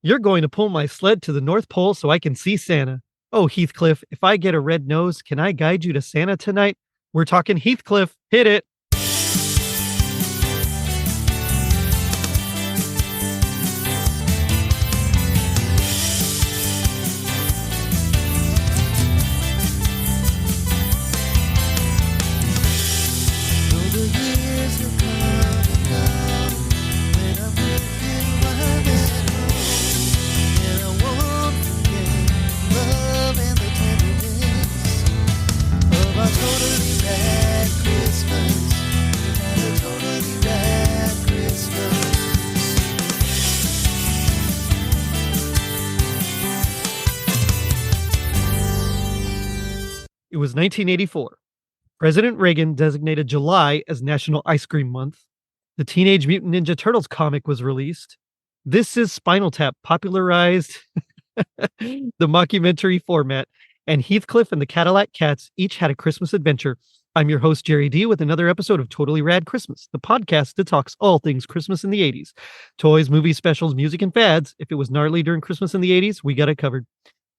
You're going to pull my sled to the North Pole so I can see Santa. Oh, Heathcliff, if I get a red nose, can I guide you to Santa tonight? We're talking Heathcliff. Hit it. It was 1984. President Reagan designated July as National Ice Cream Month. The Teenage Mutant Ninja Turtles comic was released. This is Spinal Tap popularized the mockumentary format, and Heathcliff and the Cadillac Cats each had a Christmas adventure. I'm your host, Jerry D, with another episode of Totally Rad Christmas, the podcast that talks all things Christmas in the 80s. Toys, movies, specials, music, and fads. If it was gnarly during Christmas in the 80s, we got it covered.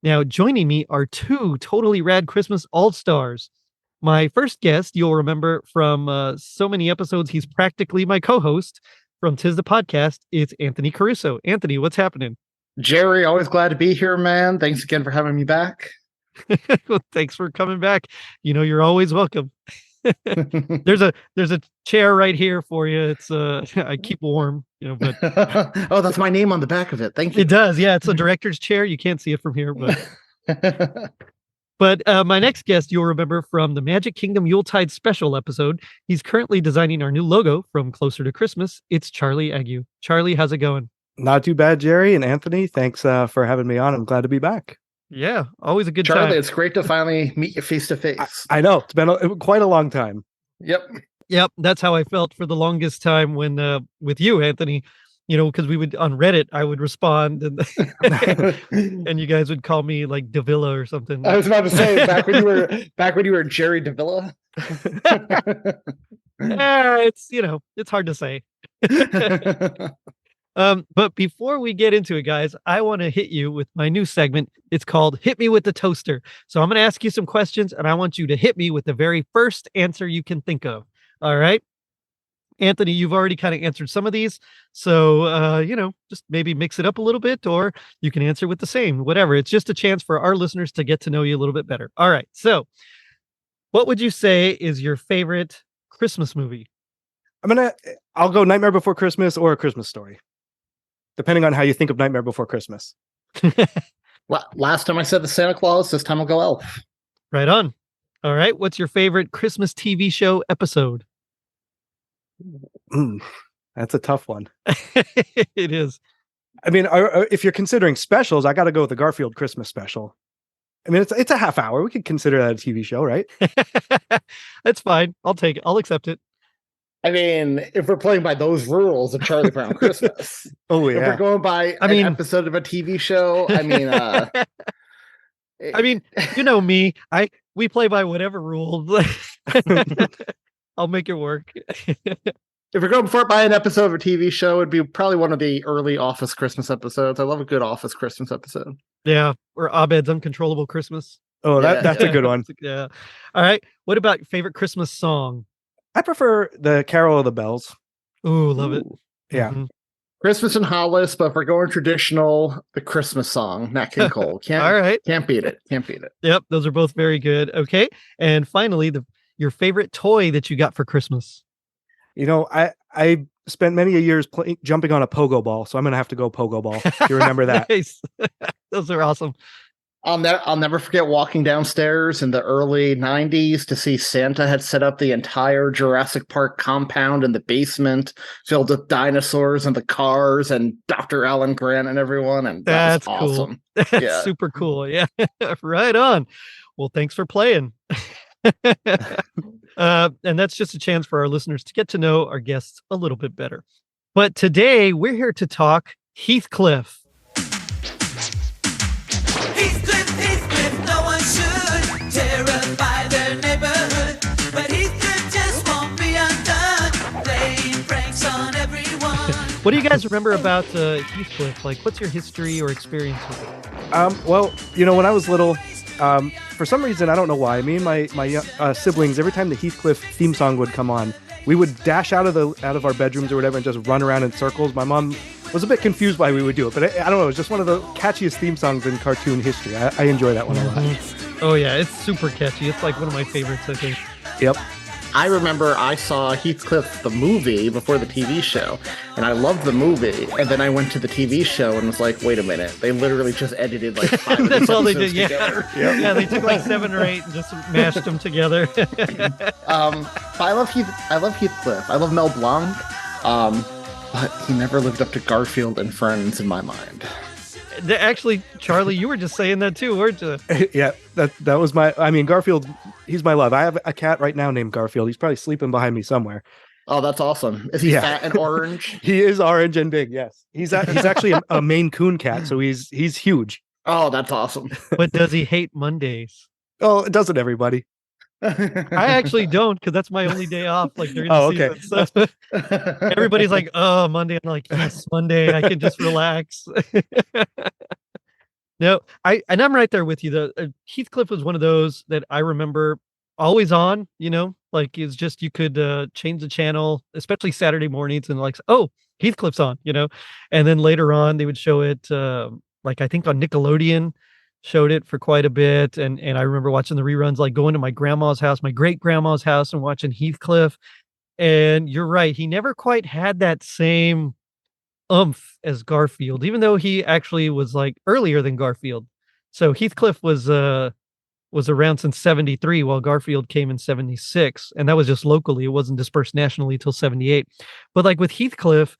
Now, joining me are two Totally Rad Christmas All-Stars. My first guest, you'll remember from so many episodes, he's practically my co-host from Tis the Podcast. It's Anthony Caruso. Anthony, what's happening? Jerry, always glad to be here, man. Thanks again for having me back. Well, thanks for coming back. You know, you're always welcome. There's a chair right here for you. It's I keep warm, you know, but oh, that's my name on the back of it. Thank you. It does. Yeah, it's a director's chair. You can't see it from here, but my next guest, you'll remember from the Magic Kingdom Yuletide special episode. He's currently designing our new logo from Closer to Christmas. It's Charlie Ague. Charlie, how's it going? Not too bad, Jerry and Anthony. Thanks for having me on. I'm glad to be back. Yeah, always a good Charlie, time. It's great to finally meet you face to face. I know. It's been quite a long time. Yep. That's how I felt for the longest time when with you, Anthony, you know, because we would on Reddit, I would respond and and you guys would call me like Davila or something. I was about to say back when you were Jerry Davila. It's, you know, it's hard to say. But before we get into it, guys, I want to hit you with my new segment. It's called Hit Me with the Toaster. So I'm going to ask you some questions and I want you to hit me with the very first answer you can think of. All right. Anthony, you've already kind of answered some of these. So, you know, just maybe mix it up a little bit, or you can answer with the same, whatever. It's just a chance for our listeners to get to know you a little bit better. All right. So what would you say is your favorite Christmas movie? I'll go Nightmare Before Christmas or A Christmas Story, depending on how you think of Nightmare Before Christmas. Last time I said the Santa Claus, this time I'll go Elf. Right on. All right. What's your favorite Christmas TV show episode? That's a tough one. It is. I mean, if you're considering specials, I got to go with the Garfield Christmas special. I mean, it's a half hour. We could consider that a TV show, right? That's fine. I'll take it. I'll accept it. I mean, if we're playing by those rules of Charlie Brown Christmas, oh yeah. If we're going by an episode of a TV show, I mean, you know me. We play by whatever rules. I'll make it work. If we're going by an episode of a TV show, it'd be probably one of the early Office Christmas episodes. I love a good Office Christmas episode. Yeah, or Abed's Uncontrollable Christmas. Oh, that's a good one. Yeah. All right. What about your favorite Christmas song? I prefer the Carol of the Bells. Ooh, love it. Yeah. Mm-hmm. Christmas and Hollis, but if we're going traditional, the Christmas song, Nat King Cole. All right. Can't beat it. Yep. Those are both very good. Okay. And finally, your favorite toy that you got for Christmas. You know, I spent many years jumping on a pogo ball, so I'm going to have to go pogo ball. If you remember that. Nice. Those are awesome. I'll never forget walking downstairs in the early 90s to see Santa had set up the entire Jurassic Park compound in the basement filled with dinosaurs and the cars and Dr. Alan Grant and everyone. And that's awesome. Cool. That's super cool. Yeah. Right on. Well, thanks for playing. And that's just a chance for our listeners to get to know our guests a little bit better. But today we're here to talk Heathcliff. Heathcliff, no one should terrify their neighborhood, but Heathcliff just won't be undone, playing pranks on everyone. What do you guys remember about Heathcliff? Like, what's your history or experience with it? Well, when I was little, for some reason, I don't know why, me and my siblings, every time the Heathcliff theme song would come on, we would dash out of our bedrooms or whatever and just run around in circles. My mom was a bit confused why we would do it, but I don't know. It was just one of the catchiest theme songs in cartoon history. I enjoy that one a lot. Oh yeah, it's super catchy. It's like one of my favorites, I think. Yep. I remember I saw Heathcliff the movie before the TV show, and I loved the movie. And then I went to the TV show and was like, "Wait a minute! They literally just edited like 5 of That's these all they did. episodes Yeah, together." yeah. They took like 7 or 8 and just mashed them together. But I love Heathcliff. I love Mel Blanc, but he never lived up to Garfield and Friends in my mind. Actually, Charlie, you were just saying that too, weren't you? Yeah, that was Garfield. He's my love. I have a cat right now named Garfield. He's probably sleeping behind me somewhere. Oh, that's awesome. Is he fat and orange? He is orange and big. Yes, he's actually a Maine Coon cat, so he's huge. Oh, that's awesome. But does he hate Mondays? Oh, doesn't everybody? I actually don't, because that's my only day off. Like during the season. So everybody's like, "Oh, Monday." I'm like, "Yes, Monday. I can just relax." No, I'm right there with you. The Heathcliff was one of those that I remember always on. Like it's just you could change the channel, especially Saturday mornings, and like, oh, Heathcliff's on. And then later on they would show it, like I think on Nickelodeon. Showed it for quite a bit, and I remember watching the reruns, like going to my grandma's house, my great grandma's house, and watching Heathcliff. And you're right, he never quite had that same oomph as Garfield, even though he actually was like earlier than Garfield. So Heathcliff was around since 73, while Garfield came in 76, and that was just locally. It wasn't dispersed nationally till 78. But like with Heathcliff,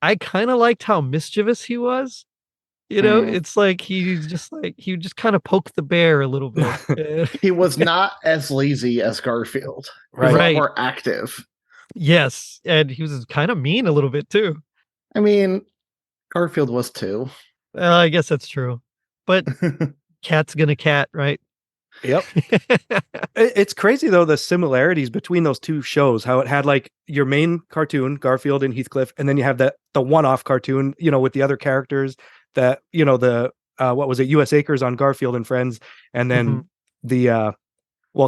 I kind of liked how mischievous he was. It's like he would just kind of poke the bear a little bit. He was not as lazy as Garfield. He was a lot more active. Yes, and he was kind of mean a little bit too. I mean, Garfield was too. I guess that's true. But cat's gonna cat, right? Yep. It's crazy though, the similarities between those two shows, how it had like your main cartoon, Garfield and Heathcliff, and then you have the one-off cartoon, with the other characters. That the what was it, US Acres on Garfield and Friends, and then the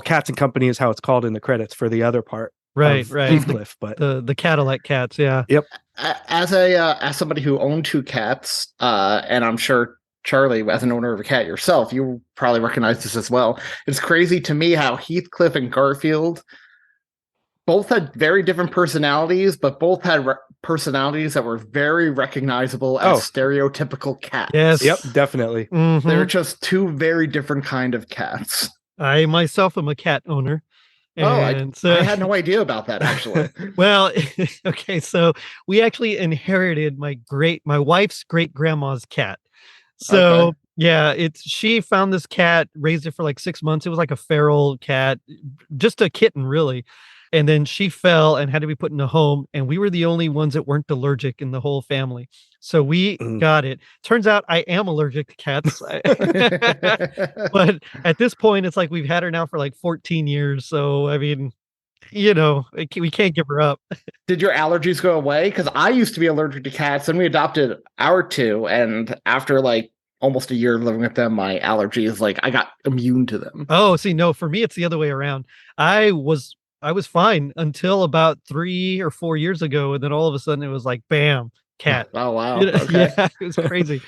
Cats and Company is how it's called in the credits for the other part, right Heathcliff. But the Cadillac Cats, yeah. Yep. As somebody who owned 2 cats, and I'm sure Charlie, as an owner of a cat yourself, you probably recognize this as well. It's crazy to me how Heathcliff and Garfield both had very different personalities, but both had personalities that were very recognizable as stereotypical cats. Yes. Yep, definitely. Mm-hmm. They're just 2 very different kind of cats. I myself am a cat owner. I had no idea about that, actually. Well, okay, so we actually inherited my wife's great grandma's cat. So yeah, she found this cat, raised it for like 6 months. It was like a feral cat, just a kitten, really. And then she fell and had to be put in a home. And we were the only ones that weren't allergic in the whole family. So we got it. Turns out I am allergic to cats. But at this point, it's like we've had her now for like 14 years. So, I mean, we can't give her up. Did your allergies go away? Because I used to be allergic to cats, and we adopted our 2. And after like almost a year living with them, my allergies, like I got immune to them. Oh, see, no, for me, it's the other way around. I was fine until about 3 or 4 years ago. And then all of a sudden it was like, bam, cat. Oh, wow. Okay. Yeah, it was crazy.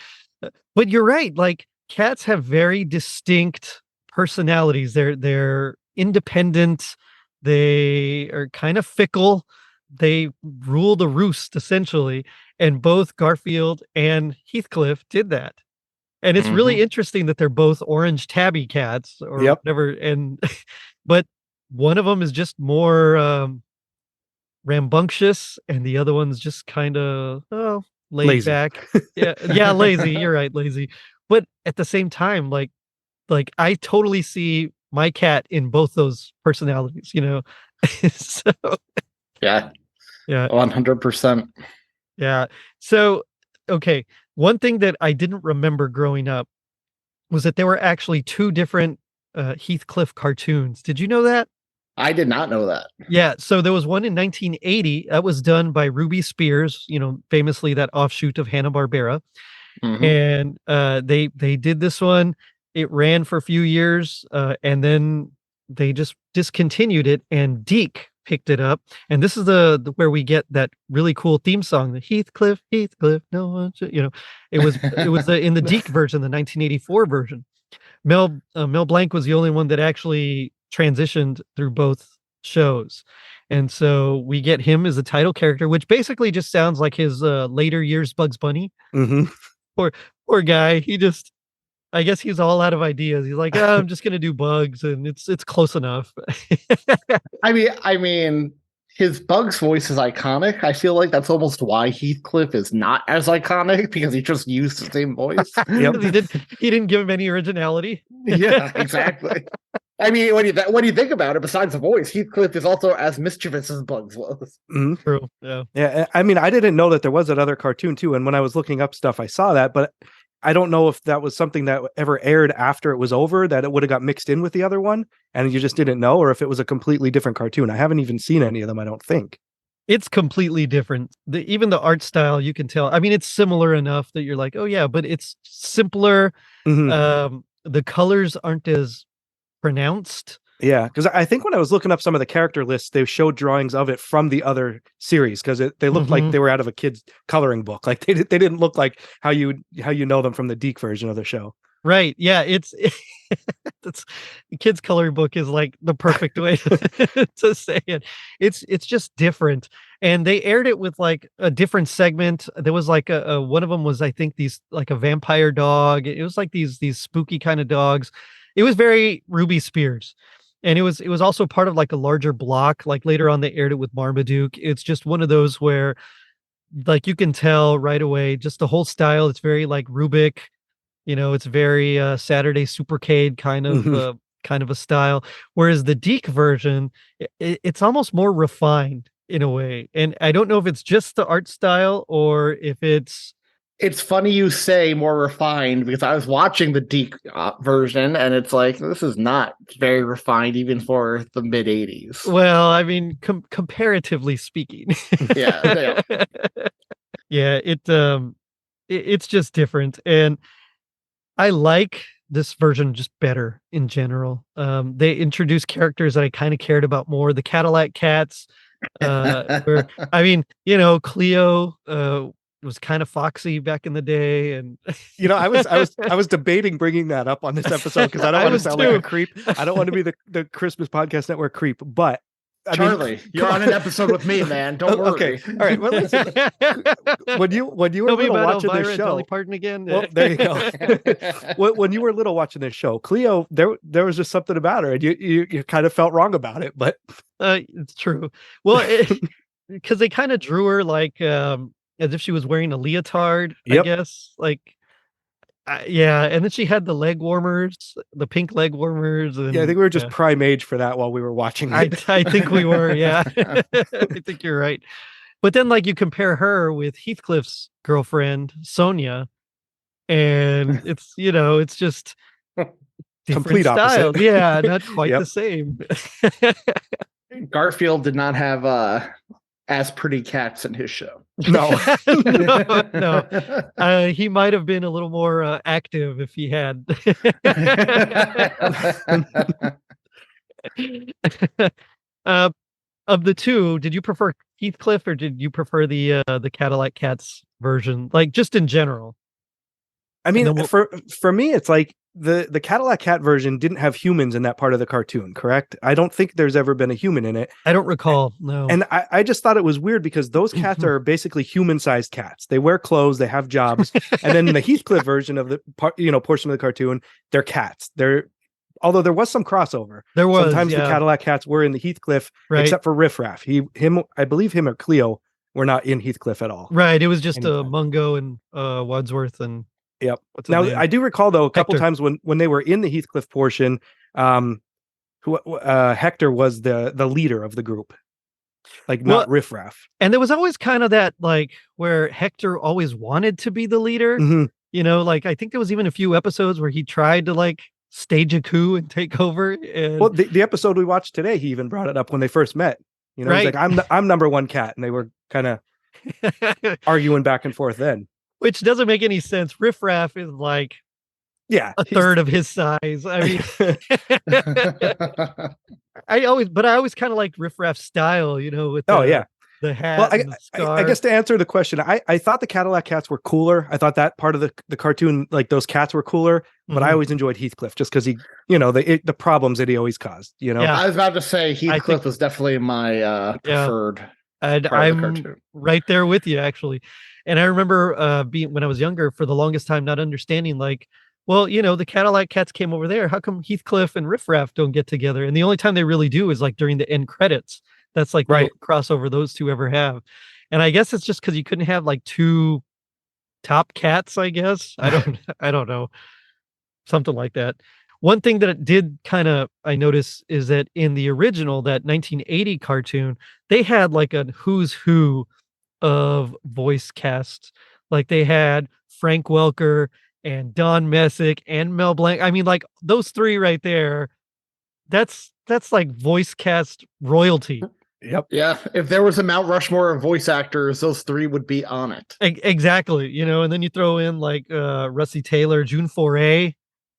But you're right. Like cats have very distinct personalities. They're independent. They are kind of fickle. They rule the roost essentially. And both Garfield and Heathcliff did that. And it's really interesting that they're both orange tabby cats or whatever. And, but one of them is just more rambunctious, and the other one's just kind of laid back. Yeah, lazy. You're right, lazy. But at the same time, like I totally see my cat in both those personalities. So yeah, 100%. Yeah. So okay, one thing that I didn't remember growing up was that there were actually 2 different Heathcliff cartoons. Did you know that? I did not know that. Yeah, so there was one in 1980 that was done by Ruby Spears, famously that offshoot of Hanna-Barbera. Mhm. And they did this one. It ran for a few years, and then they just discontinued it, and Deke picked it up. And this is the where we get that really cool theme song, the Heathcliff, Heathcliff, no one should, it was in the Deke version, the 1984 version. Mel Blanc was the only one that actually transitioned through both shows. And so we get him as the title character, which basically just sounds like his later years Bugs Bunny. Mm-hmm. Poor guy. I guess he's all out of ideas. He's like, I'm just gonna do Bugs, and it's close enough. I mean, his Bugs voice is iconic. I feel like that's almost why Heathcliff is not as iconic, because he just used the same voice. Yep. He didn't give him any originality. Yeah, exactly. I mean, when you think about it, besides the voice, Heathcliff is also as mischievous as Bugs was. Mm-hmm. True. Yeah. Yeah. I mean, I didn't know that there was another cartoon too. And when I was looking up stuff, I saw that, but I don't know if that was something that ever aired after it was over, that it would have got mixed in with the other one and you just didn't know, or if it was a completely different cartoon. I haven't even seen any of them, I don't think. It's completely different. Even the art style, you can tell. I mean, it's similar enough that you're like, oh yeah, but it's simpler. Mm-hmm. The colors aren't as pronounced. Yeah, because I think when I was looking up some of the character lists, they showed drawings of it from the other series, because they looked like they were out of a kid's coloring book. Like they didn't look like how you know them from the Deke version of the show. Right. Yeah. It's the kids' coloring book is like the perfect way to say it. It's just different. And they aired it with like a different segment. There was like a one of them was, I think, these like a vampire dog. It was like these spooky kind of dogs. It was very Ruby Spears. And it was also part of like a larger block. Like later on, they aired it with Marmaduke. It's just one of those where, like, you can tell right away, just the whole style. It's very like Rubik, it's very Saturday Supercade kind of a style. Whereas the Deke version, it's almost more refined in a way. And I don't know if it's just the art style or if It's funny you say more refined, because I was watching the Deke version and it's like, this is not very refined even for the mid 80s. Well, I mean, comparatively speaking. Yeah. Yeah, it's just different. And I like this version just better in general. They introduced characters that I kind of cared about more. The Cadillac Cats, where, I mean, Cleo was kind of foxy back in the day, and I was debating bringing that up on this episode because I don't want to sound like a creep. I don't want to be the Christmas Podcast Network creep, but Charlie, you're on an episode with me, man. Don't worry. Okay, all right. Well, listen. when you were little watching this show, Dolly Parton again. Well, there you go. When you were little watching this show, Cleo, there was just something about her, and you kind of felt wrong about it, but it's true. Well, because they kind of drew her like as if she was wearing a leotard. I guess yeah, and then she had the leg warmers, the pink leg warmers. And, yeah, I think we were just prime age for that while we were watching it. I think we were, yeah. I think you're right. But then, like, you compare her with Heathcliff's girlfriend, Sonia, and it's just complete style. opposite. Yeah, not quite the same. Garfield did not have as pretty cats in his show. No. No. He might have been a little more active if he had. Of the two, did you prefer Heathcliff or did you prefer the Cadillac Cats version? Like, just in general. I mean, for me, it's like the Cadillac Cat version didn't have humans in that part of the cartoon, correct? I don't think there's ever been a human in it. I don't recall, no. And I just thought it was weird because those cats are basically human-sized cats. They wear clothes, they have jobs. And then the Heathcliff version of the portion of the cartoon, they're cats. Although there was some crossover. There was, sometimes the Cadillac Cats were in the Heathcliff, except for Riff Raff. I believe him or Cleo were not in Heathcliff at all. Right. It was just Mungo and Wadsworth and yep. Now I do recall though a couple times when they were in the Heathcliff portion, Hector was the leader of the group, not Riff Raff. And there was always kind of that like where Hector always wanted to be the leader. Mm-hmm. I think there was even a few episodes where he tried to like stage a coup and take over. And Well, the episode we watched today, he even brought it up when they first met. You know, he's Right. like, I'm number one cat. And they were kind of arguing back and forth then. which doesn't make any sense. Riff Raff is like Yeah. a third of his size. I mean, I always kind of liked Riff Raff's style, you know, with Oh, yeah. the hat Well, and the I scarf. guess to answer the question, I thought the Cadillac Cats were cooler. I thought that part of the cartoon, like those cats were cooler, but I Mhm. always enjoyed Heathcliff just because he, you know, the problems that he always caused, you know? Yeah. I was about to say Heathcliff think- was definitely my preferred And part of the I'm cartoon. right there with you, actually. And I remember being when I was younger, for the longest time, not understanding, like, well, you know, the Cadillac Cats came over there. How come Heathcliff and Riff Raff don't get together? And the only time they really do is like during the end credits. That's like Right. the crossover those two ever have. And I guess it's just because you couldn't have like two top cats, I guess. I don't know. Something like that. One thing that it did kind of I noticed is that in the original, that 1980 cartoon, they had like a who's who of voice casts. Like they had Frank Welker and Don Messick and Mel Blanc. I mean, like those three right there, that's like voice cast royalty. Yep. Yeah, if there was a Mount Rushmore of voice actors, those three would be on it. Exactly, you know, and then you throw in like Rusty Taylor, June Foray,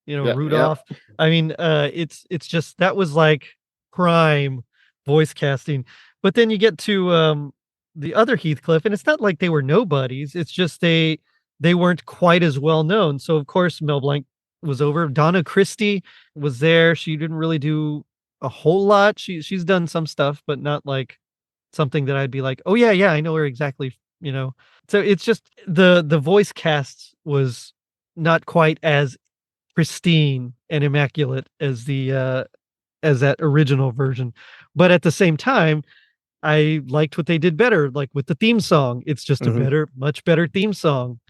you know, Yep, yep. Rudolph. I mean, it's just that was like prime voice casting. But then you get to the other Heathcliff, and it's not like they were nobodies. It's just they weren't quite as well known. So of course Mel Blanc was over. Donna Christie was there. She didn't really do a whole lot. She's done some stuff, but not like something that I'd be like, oh yeah, I know her exactly, you know. So it's just the voice cast was not quite as pristine and immaculate as the as that original version. But at the same time, I liked what they did better, like with the theme song. It's just Mhm. much better theme song.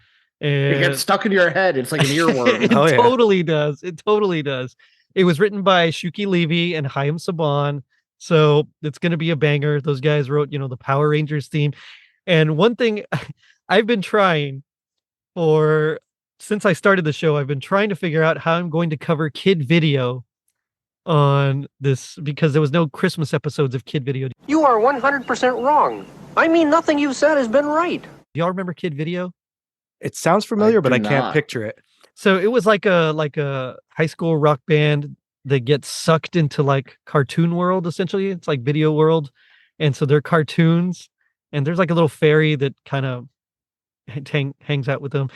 It And gets stuck in your head. It's like an earworm. it Oh, yeah. totally does. It totally does. It was written by Shuki Levy and Chaim Saban, so it's going to be a banger. Those guys wrote, you know, the Power Rangers theme. And one thing I've been trying for since I started the show, I've been trying to figure out how I'm going to cover Kid Video on this because there was no Christmas episodes of Kid Video. Do You are 100% wrong. I mean, nothing you've said has been right. y'all remember Kid Video? It sounds familiar, but do I can't not. picture it. So it was like a high school rock band that gets sucked into like cartoon world, essentially. It's like video world. And so they're cartoons, and there's like a little fairy that kind of hangs out with them.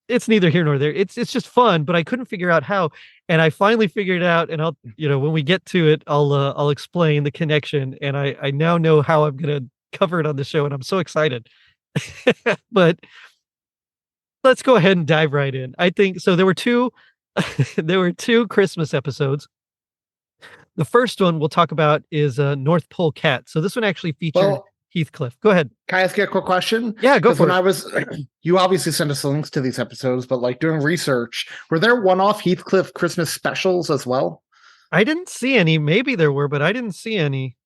It's neither here nor there. It's just fun, but I couldn't figure out how. And I finally figured it out, and I'll, you know, when we get to it, I'll explain the connection. And I now know how I'm gonna cover it on the show, and I'm so excited. But let's go ahead and dive right in. I think so. There were two Christmas episodes. The first one we'll talk about is North Pole Cat. So this one actually featured Well, Heathcliff. Go ahead. can I ask you a quick question? Yeah, go 'Cause for when it. I was, you obviously sent us links to these episodes, but like doing research, were there one-off Heathcliff Christmas specials as well? I didn't see any. Maybe there were, but I didn't see any.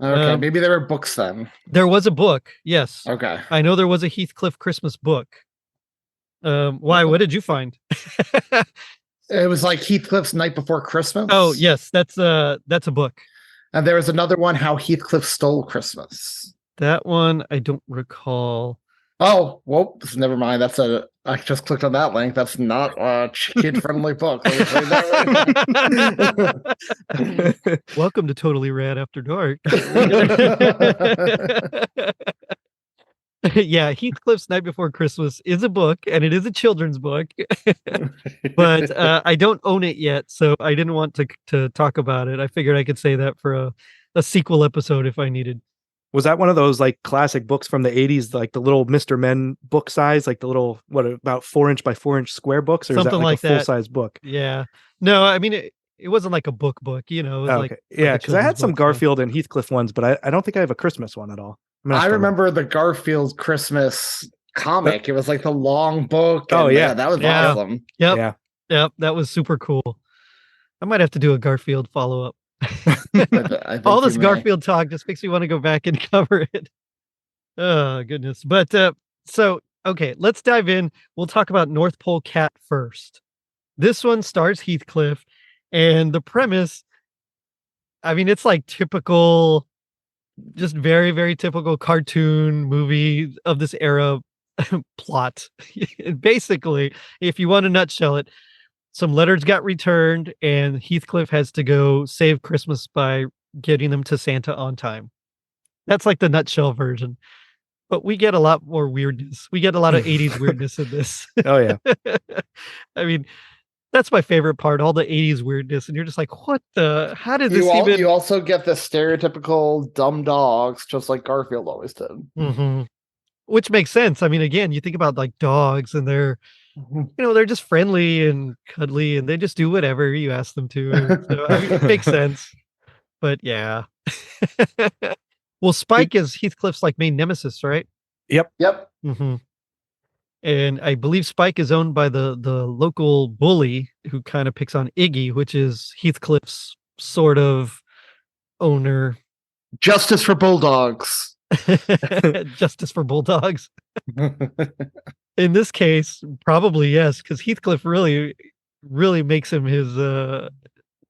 Okay, maybe there were books then. There was a book. Yes. Okay. I know there was a Heathcliff Christmas book. Why? What did you find? It was like Heathcliff's Night Before Christmas. Oh, yes, that's a book. And there was another one, How Heathcliff Stole Christmas. That one I don't recall. Oh, whoops, never mind. I just clicked on that link. That's not a kid-friendly book. Let me say that right. Welcome to Totally Rad After Dark. Yeah, Heathcliff's Night Before Christmas is a book, and it is a children's book, but I don't own it yet, so I didn't want to talk about it. I figured I could say that for a sequel episode if I needed. Was that one of those like classic books from the 80s, like the little Mr. Men book size, like the little, about 4-inch by 4-inch square books? Or is that Something like like a that. full-size book? Yeah. No, I mean, it wasn't like a book, you know. It was Oh, like okay. Yeah, a because I had children's some book, yeah. Garfield and Heathcliff ones, but I don't think I have a Christmas one at all. I'm gonna I have to look. remember the Garfield Christmas comic. It was like the long book. Oh, and, yeah. that was Yeah. awesome. Yep. Yeah. Yep. That was super cool. I might have to do a Garfield follow-up. I think All you this may. Garfield talk just makes me want to go back and cover it. Oh, goodness. But so, okay, let's dive in. We'll talk about North Pole Cat first. This one stars Heathcliff, And the premise, I mean, it's like typical, just very, very typical cartoon movie of this era plot. Basically, if you want to nutshell it, some letters got returned, and Heathcliff has to go save Christmas by getting them to Santa on time. That's like the nutshell version. But we get a lot more weirdness. We get a lot of 80s weirdness in this. Oh yeah. I mean, that's my favorite part, all the 80s weirdness. And you're just like, what the? How did this even? You also get the stereotypical dumb dogs, just like Garfield always did. Mm-hmm. Which makes sense. I mean, again, you think about like dogs, and they're, they're just friendly and cuddly, and they just do whatever you ask them to. So, I mean, it makes sense. But yeah. Well, Spike is Heathcliff's like main nemesis, right? Yep. Mm-hmm. And I believe Spike is owned by the local bully who kind of picks on Iggy, which is Heathcliff's sort of owner. Justice for bulldogs. Justice for bulldogs. In this case, probably yes, because Heathcliff really makes him his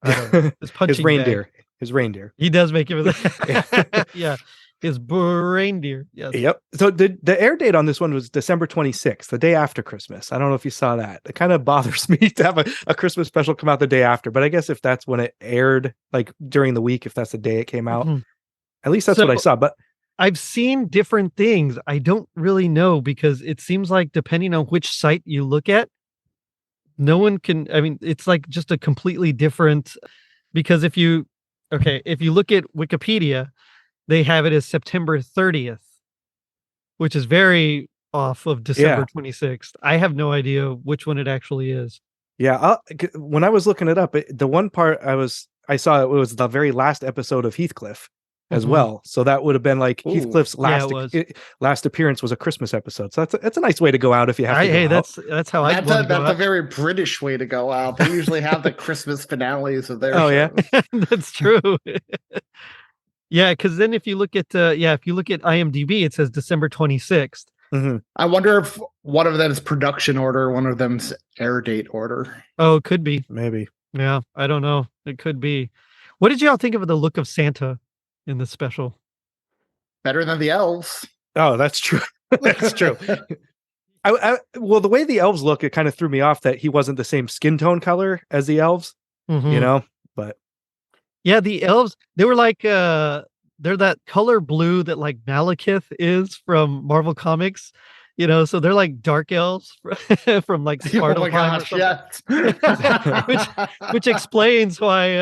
his punching reindeer. bag. His reindeer. He does make him yeah. His reindeer. Yes. Yep. So the air date on this one was December 26th, the day after Christmas. I don't know if you saw that. It kind of bothers me to have a Christmas special come out the day after, but I guess if that's when it aired, like during the week, if that's the day it came out, at least that's what I saw. But I've seen different things. I don't really know, because it seems like depending on which site you look at, no one can, I mean, it's like just a completely different, because if you look at Wikipedia, they have it as September 30th, which is very off of December 26th. I have no idea which one it actually is. Yeah. When I was looking it up, the one part I saw it was the very last episode of Heathcliff as well. So that would have been like Heathcliff's last appearance was a Christmas episode. So that's a nice way to go out if you have to. Hey, that's how I. That's a very British way to go out. They usually have the Christmas finales of their. Oh shows. yeah, that's true. Yeah, because then if you look at IMDb, it says December 26th. Mm-hmm. I wonder if one of them is production order, one of them's air date order. Oh, it could be. Maybe. Yeah, I don't know. It could be. What did y'all think of the look of Santa in this special? Better than the elves. Oh, that's true. That's true. Well, the way the elves look, it kind of threw me off that he wasn't the same skin tone color as the elves, but yeah, the elves, they were like, they're that color blue that like Malekith is from Marvel Comics, so they're like dark elves from like Sparta. Oh my gosh, yes. which explains why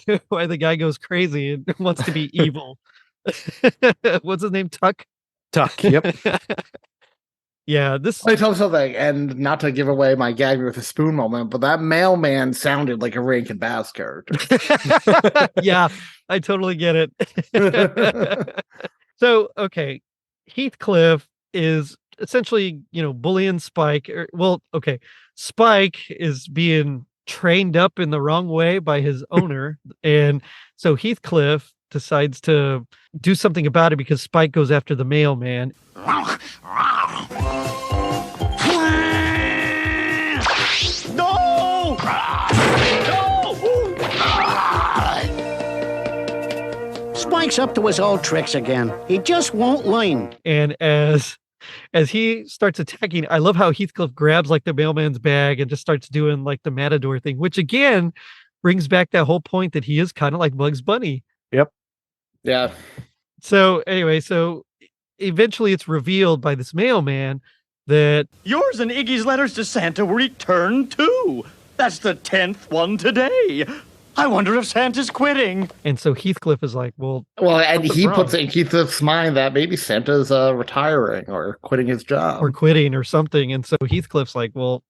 the guy goes crazy and wants to be evil. What's his name? Tuck. Yep. Yeah, this. Let me tell you something, and not to give away my gag with a spoon moment, but that mailman sounded like a Rankin Bass character. Yeah, I totally get it. So, okay, Heathcliff is essentially, bullying Spike. Spike is being trained up in the wrong way by his owner, and so Heathcliff decides to do something about it because Spike goes after the mailman. No! Spike's up to his old tricks again. He just won't learn. And as he starts attacking, I love how Heathcliff grabs like the mailman's bag and just starts doing like the matador thing, which again brings back that whole point that he is kind of like Bugs Bunny. Yep. Yeah. So anyway, eventually it's revealed by this mailman that yours and Iggy's letters to Santa were returned too. That's the 10th one today. I wonder if Santa's quitting. And so Heathcliff is like, well, and he puts it in Heathcliff's mind that maybe Santa's retiring or quitting his job. Or quitting or something. And so Heathcliff's like, well,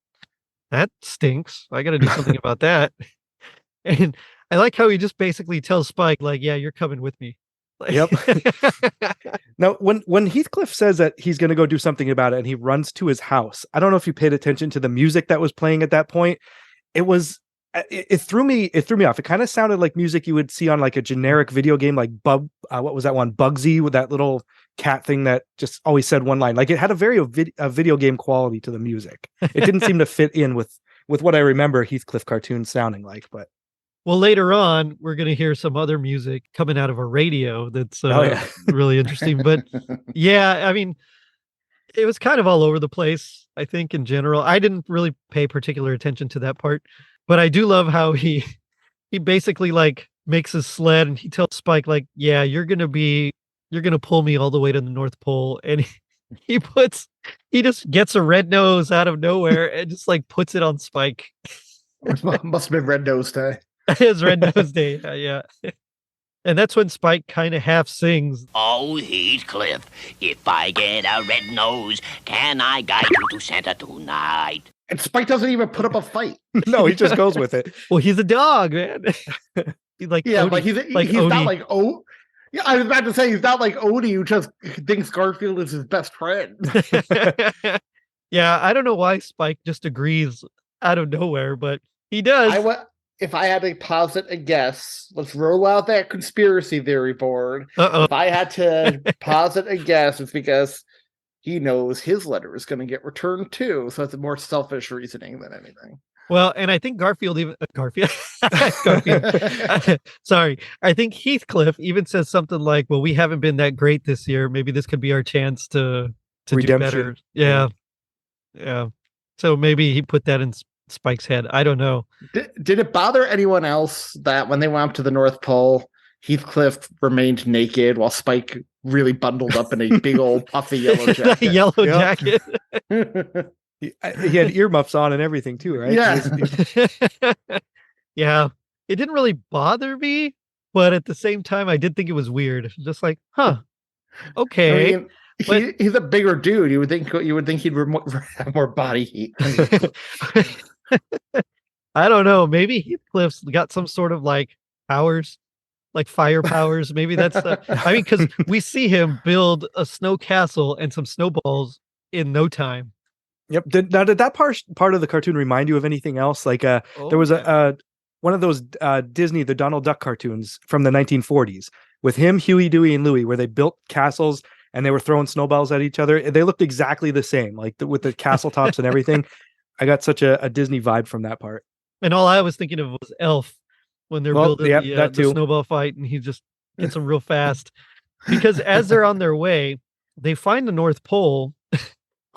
that stinks. I got to do something about that. And I like how he just basically tells Spike, like, yeah, you're coming with me. Yep. Now, when Heathcliff says that he's going to go do something about it and he runs to his house, I don't know if you paid attention to the music that was playing at that point. It threw me off. It kind of sounded like music you would see on like a generic video game, like what was that one? Bugsy, with that little cat thing that just always said one line. Like it had a very video game quality to the music. It didn't seem to fit in with what I remember Heathcliff cartoons sounding like, but Well, later on, we're going to hear some other music coming out of a radio that's really interesting. But yeah, I mean, it was kind of all over the place, I think, in general. I didn't really pay particular attention to that part, but I do love how he basically like makes his sled and he tells Spike, like, yeah, you're going to pull me all the way to the North Pole. And he just gets a red nose out of nowhere and just like puts it on Spike. Must have been Red Nose Day. His red nose day. Yeah. And that's when Spike kind of half sings. Oh, Heathcliff, if I get a red nose, can I guide you to Santa tonight? And Spike doesn't even put up a fight. No, he just goes with it. Well, he's a dog, man. He's like Yeah, Odie, but he's Odie. not like yeah, I was about to say he's not like Odie who just thinks Garfield is his best friend. Yeah, I don't know why Spike just agrees out of nowhere, but he does. If I had to posit a guess, let's roll out that conspiracy theory board. If I had to posit a guess, it's because he knows his letter is going to get returned too. So it's a more selfish reasoning than anything. Well, and I think Garfield. Sorry. I think Heathcliff even says something like, well, we haven't been that great this year. Maybe this could be our chance to do better. Yeah. Yeah. So maybe he put that in Spike's head. I don't know. Did it bother anyone else that when they went up to the North Pole, Heathcliff remained naked while Spike really bundled up in a big old puffy yellow jacket? Jacket. He had earmuffs on and everything too, right? Yeah. Yeah. It didn't really bother me, but at the same time, I did think it was weird. Just like, huh. Okay. I mean, he's a bigger dude. You would think he'd have more body heat. I don't know. Maybe Heathcliff's got some sort of like powers, like fire powers. Maybe that's I mean, because we see him build a snow castle and some snowballs in no time. Yep. Did that part of the cartoon remind you of anything else? Like there was one of those Disney, the Donald Duck cartoons from the 1940s with him, Huey, Dewey, and Louie, where they built castles and they were throwing snowballs at each other. They looked exactly the same, like with the castle tops and everything. I got such a Disney vibe from that part. And all I was thinking of was Elf when they're building the snowball fight, and he just gets them real fast. Because as they're on their way, they find the North Pole,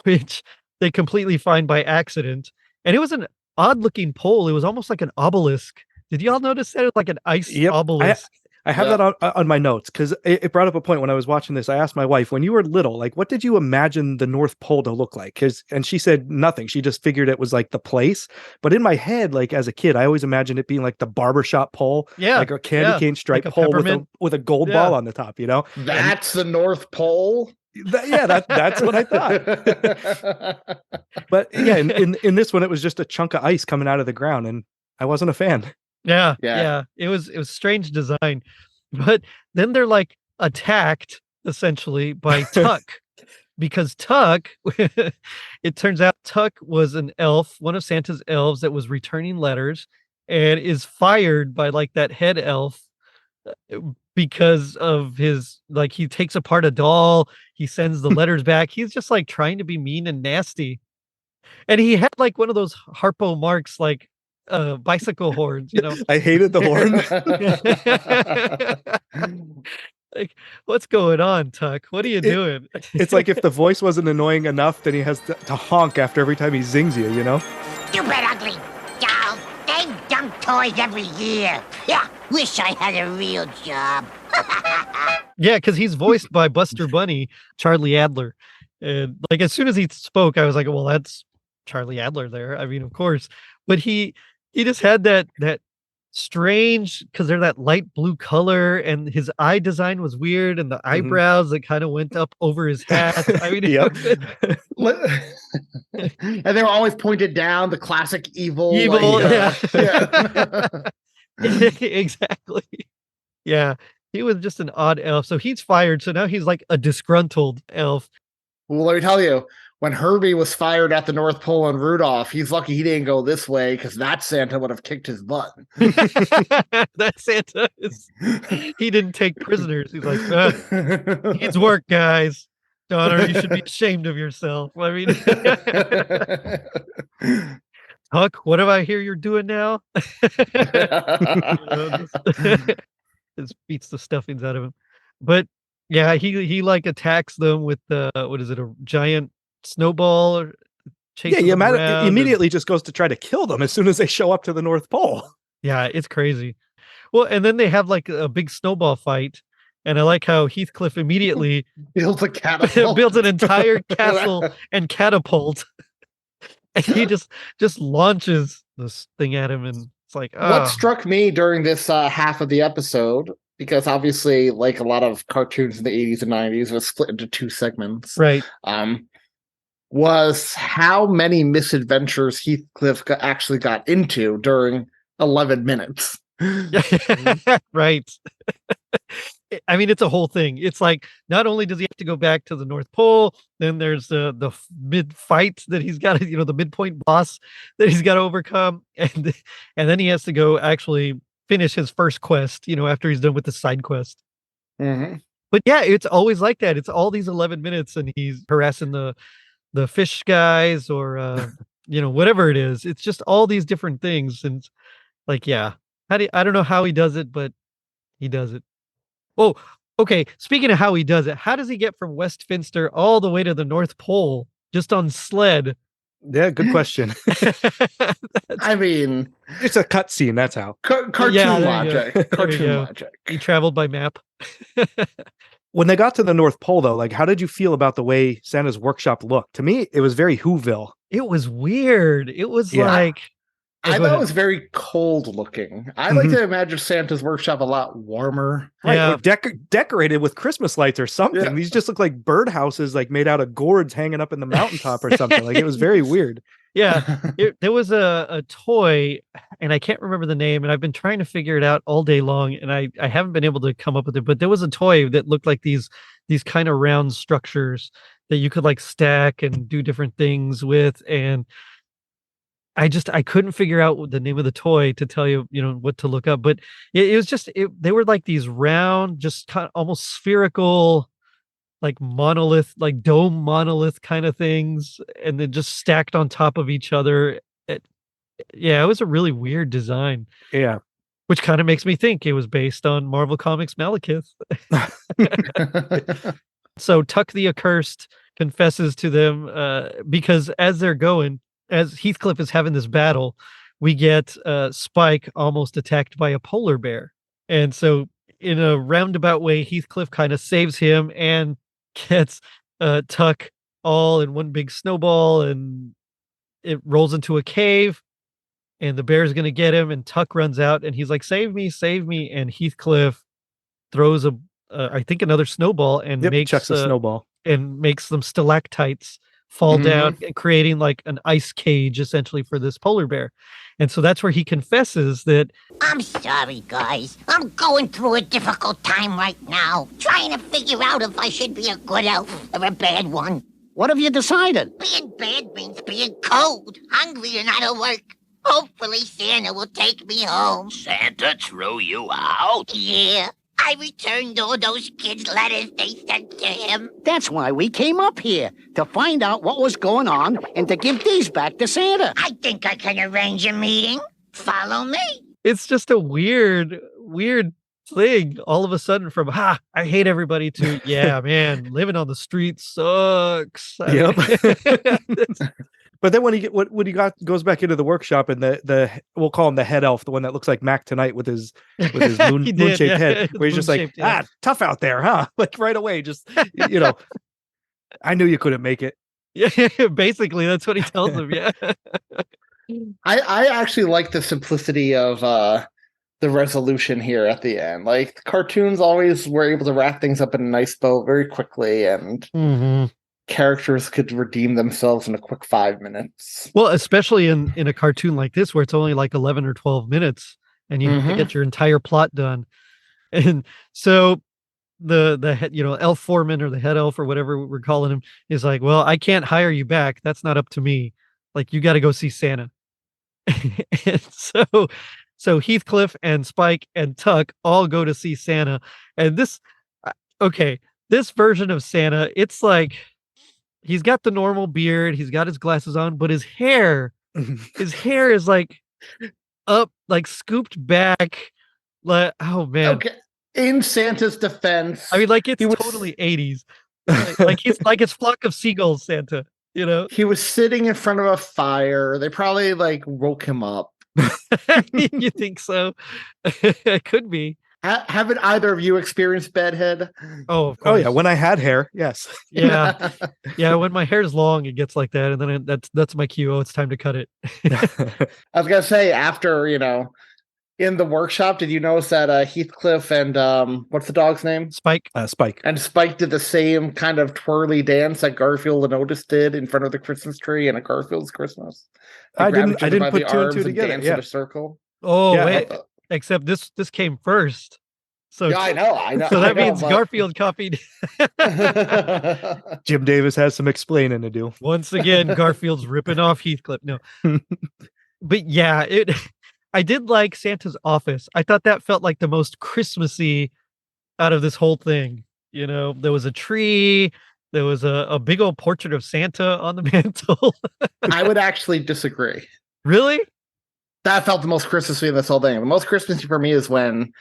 which they completely find by accident. And it was an odd-looking pole. It was almost like an obelisk. Did y'all notice that? It was like an ice obelisk. I have that on my notes because it brought up a point when I was watching this. I asked my wife, when you were little, like, what did you imagine the North Pole to look like? And she said nothing. She just figured it was like the place. But in my head, like as a kid, I always imagined it being like the barbershop pole, like a candy cane stripe like pole with a gold ball on the top. You know, that's the North Pole. That's what I thought. But yeah, in this one, it was just a chunk of ice coming out of the ground, and I wasn't a fan. Yeah. It was strange design, but then they're like attacked essentially by Tuck, because Tuck, it turns out Tuck was an elf, one of Santa's elves that was returning letters, and is fired by like that head elf because of his, like, he takes apart a doll, he sends the letters back. He's just like trying to be mean and nasty, and he had like one of those Harpo Marx like bicycle horns, you know. I hated the horns. Like, what's going on, Tuck? What are you doing? It's like if the voice wasn't annoying enough, then he has to honk after every time he zings you, you know? Stupid ugly doll. They dump toys every year. Yeah, wish I had a real job. Yeah, because he's voiced by Buster Bunny, Charlie Adler. And like as soon as he spoke, I was like, well, that's Charlie Adler there. I mean, of course. But he just had that strange, because they're that light blue color, and his eye design was weird, and the eyebrows that kind of went up over his hat. I mean, and they were always pointed down, the classic evil. Yeah. Exactly. Yeah, he was just an odd elf. So he's fired. So now he's like a disgruntled elf. Well, let me tell you, when Herbie was fired at the North Pole and Rudolph, he's lucky he didn't go this way, because that Santa would have kicked his butt. That Santa he didn't take prisoners. He's like, needs work, guys. Donner, you should be ashamed of yourself. I mean, Huck, what do I hear you're doing now? Just beats the stuffings out of him. But yeah, he like attacks them with what is it, a giant snowball or chases them around immediately just goes to try to kill them as soon as they show up to the North Pole. Yeah, it's crazy. Well, and then they have like a big snowball fight. And I like how Heathcliff immediately builds a catapult, builds an entire castle and catapult. And he just launches this thing at him, and it's like, oh. What struck me during this half of the episode, because obviously, like a lot of cartoons in the 80s and 90s, was split into 2 segments. Right. Was how many misadventures Heathcliff actually got into during 11 minutes. Right. I mean, it's a whole thing. It's like, not only does he have to go back to the North Pole, then there's the mid fight that he's got to, the midpoint boss that he's got to overcome. And then he has to go actually finish his first quest, after he's done with the side quest. Mm-hmm. But yeah, it's always like that. It's all these 11 minutes and he's harassing the fish guys or, whatever it is. It's just all these different things. And like, yeah, I don't know how he does it, but he does it. Oh, okay. Speaking of how he does it, how does he get from Westminster all the way to the North Pole just on sled? Yeah, good question. I mean, it's a cutscene. That's how. Cartoon logic. Cartoon logic. He traveled by map. When they got to the North Pole, though, like, how did you feel about the way Santa's workshop looked? To me, it was very Whoville. It was weird. It was like... I thought it was very cold looking. I like to imagine Santa's workshop a lot warmer. Right, or decorated with Christmas lights or something. Yeah. These just look like birdhouses, like made out of gourds hanging up in the mountaintop or something. Like, it was very weird. Yeah, there was a toy, and I can't remember the name, and I've been trying to figure it out all day long, and I haven't been able to come up with it. But there was a toy that looked like these kind of round structures that you could like stack and do different things with, and I couldn't figure out the name of the toy to tell you, what to look up. But it was just, they were like these round, just kind of almost spherical, like monolith, like dome monolith kind of things. And then just stacked on top of each other. It was a really weird design. Yeah. Which kind of makes me think it was based on Marvel Comics Malekith. So Tuck the Accursed confesses to them because as they're going, as Heathcliff is having this battle, we get Spike almost attacked by a polar bear. And so in a roundabout way, Heathcliff kind of saves him and gets Tuck all in one big snowball, and it rolls into a cave, and the bear's going to get him, and Tuck runs out and he's like, save me. And Heathcliff throws I think another snowball and chucks a snowball and makes them stalactites fall down, creating like an ice cage essentially for this polar bear. And so that's where he confesses that, I'm sorry, guys. I'm going through a difficult time right now, trying to figure out if I should be a good elf or a bad one. What have you decided? Being bad means being cold, hungry, and out of work. Hopefully Santa will take me home. Santa threw you out? Yeah. I returned all those kids' letters they sent to him. That's why we came up here, to find out what was going on and to give these back to Santa. I think I can arrange a meeting. Follow me. It's just a weird thing. All of a sudden from, I hate everybody to, yeah, man, living on the street sucks. Yep. But then when he goes back into the workshop, and the we'll call him the head elf, the one that looks like Mac tonight with his moon-shaped head, where he's just like, tough out there, huh? Like right away, just I knew you couldn't make it. Yeah, basically that's what he tells him. Yeah. I actually like the simplicity of the resolution here at the end. Like, the cartoons always were able to wrap things up in a nice bow very quickly, and characters could redeem themselves in a quick 5 minutes. Well, especially in a cartoon like this, where it's only like 11 or 12 minutes and you have to get your entire plot done. And so the head, elf foreman or the head elf or whatever we're calling him is like, well, I can't hire you back. That's not up to me. Like, you got to go see Santa. And so Heathcliff and Spike and Tuck all go to see Santa. And this version of Santa, it's like, he's got the normal beard, he's got his glasses on, but his hair His hair is like up, like scooped back. Like, oh man. Okay. In Santa's defense, I mean, like it's he was- totally 80s. Like he's like it's Flock of Seagulls Santa, you know? he was sitting in front of a fire. They probably like woke him up. You think so? It could be. Haven't either of you experienced bedhead? Oh, of Oh course. yeah, when I had hair, yes. Yeah. Yeah, when my hair's long, it gets like that, and then that's my cue. Oh, it's time to cut it. I was gonna say after, in the workshop, did you notice that Heathcliff and what's the dog's name? Spike. Spike. And Spike did the same kind of twirly dance that Garfield and Otis did in front of the Christmas tree in a Garfield's Christmas. They I grab didn't each other by put the two and arms two together. dance Yeah. in a circle. Oh, Yeah, wait. Except this came first. So Yeah, I know. So that means but- Garfield copied. Jim Davis has some explaining to do. Once again, Garfield's ripping off Heathcliff. No. But yeah, I did like Santa's office. I thought that felt like the most Christmassy out of this whole thing. You know, there was a tree, there was a big old portrait of Santa on the mantle. I would actually disagree. Really? That felt the most Christmassy of this whole thing. The most Christmassy for me is when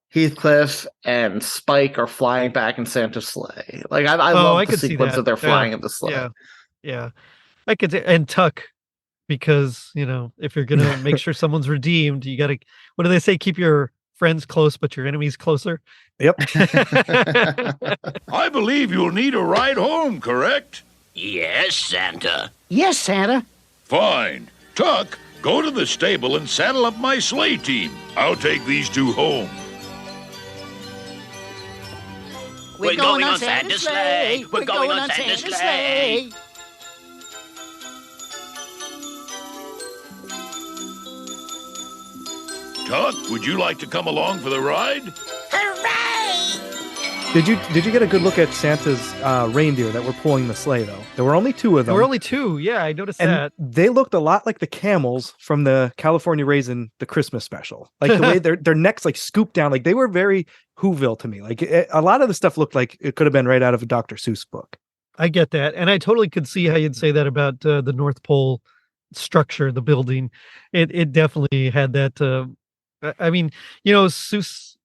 Heathcliff and Spike are flying back in Santa's sleigh. Like I love the could see sequence that. of they're Yeah. flying in the sleigh. Yeah. Yeah. I could say, and Tuck, because, if you're going to make sure someone's redeemed, you got to, what do they say? Keep your friends close, but your enemies closer. Yep. I believe you'll need a ride home, correct? Yes, Santa. Yes, Santa. Fine. Tuck, go to the stable and saddle up my sleigh team. I'll take these two home. We're going on Santa's sleigh. We're going on Santa's sleigh. Tuck, would you like to come along for the ride? Hooray! Did you get a good look at Santa's reindeer that were pulling the sleigh though? There were only two of them. There were only two. Yeah, I noticed and that. they looked a lot like the camels from the California Raisin, the Christmas special. Like the way their necks like scooped down, like they were very Whoville to me. Like a lot of the stuff looked like it could have been right out of a Dr. Seuss book. I get that. And I totally could see how you'd say that about the North Pole structure, the building. It definitely had that. I mean, Seuss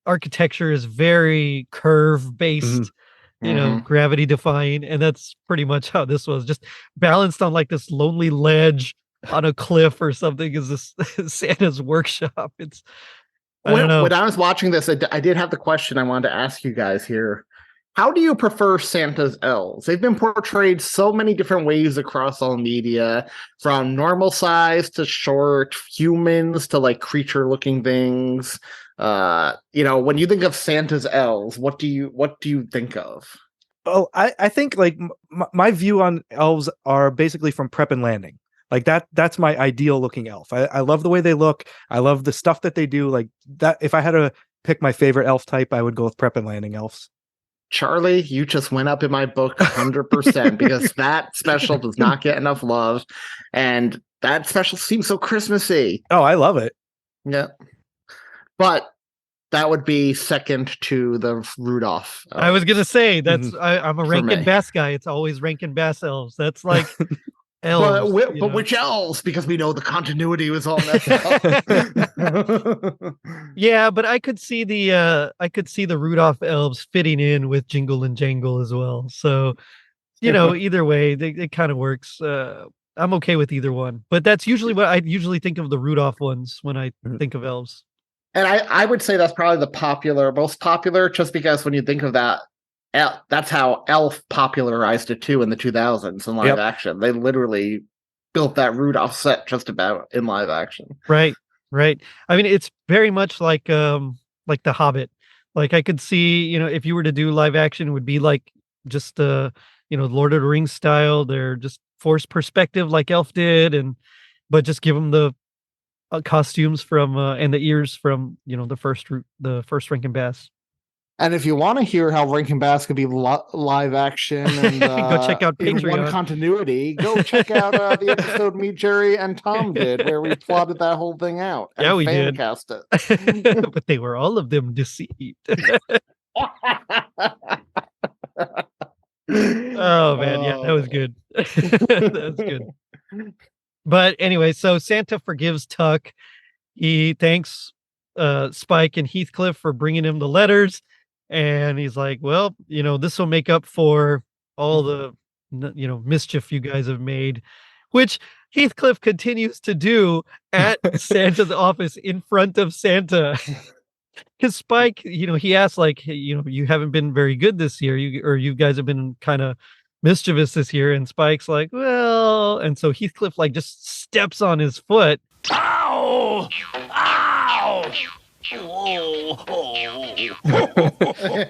architecture is very curve based, gravity defying. And that's pretty much how this was, just balanced on like this lonely ledge on a cliff or something is this Santa's workshop. I don't know. When I was watching this, I did have the question I wanted to ask you guys here. How do you prefer Santa's elves? They've been portrayed so many different ways across all media, from normal size to short, humans to like creature-looking things. When you think of Santa's elves, what do you think of? Oh, I think like my view on elves are basically from Prep and Landing. Like that's my ideal looking elf. I love the way they look. I love the stuff that they do. Like that. If I had to pick my favorite elf type, I would go with Prep and Landing elves. Charlie, you just went up in my book 100% because that special does not get enough love, and that special seems so Christmassy. Oh, I love it. Yeah, but that would be second to the Rudolph. I was gonna say that's I'm a For Rankin me. Bass guy. It's always Rankin Bass elves. That's like elves. But which elves? Because we know the continuity was all messed up. Yeah, but I could see the Rudolph elves fitting in with Jingle and Jangle as well. So, either way, it kind of works. I'm okay with either one, but that's usually what I usually think of the Rudolph ones when I think of elves. And I would say that's probably the most popular, just because when you think of that, that's how Elf popularized it too in the 2000s in live action. They literally built that Rudolph set just about in live action. Right. I mean, it's very much like The Hobbit. Like I could see, if you were to do live action, it would be like just Lord of the Rings style. They're just forced perspective like Elf did, but just give them the costumes from and the ears from the first Rankin Bass. And if you want to hear how Rankin Bass could be live action and go check out in Patreon. one continuity, go check out the episode me, Jerry, and Tom did where we plotted that whole thing out. Yeah, we did. Cast it. But they were all of them deceived. Oh man, yeah, that was good. That was good. But anyway, so Santa forgives Tuck. He thanks Spike and Heathcliff for bringing him the letters. And he's like, well, this will make up for all the, mischief you guys have made, which Heathcliff continues to do at Santa's office in front of Santa. Because Spike, he asks, like, hey, you haven't been very good this year. You guys have been kind of mischievous this year. And Spike's like, well, and so Heathcliff like just steps on his foot. Ow! Ow! Oh.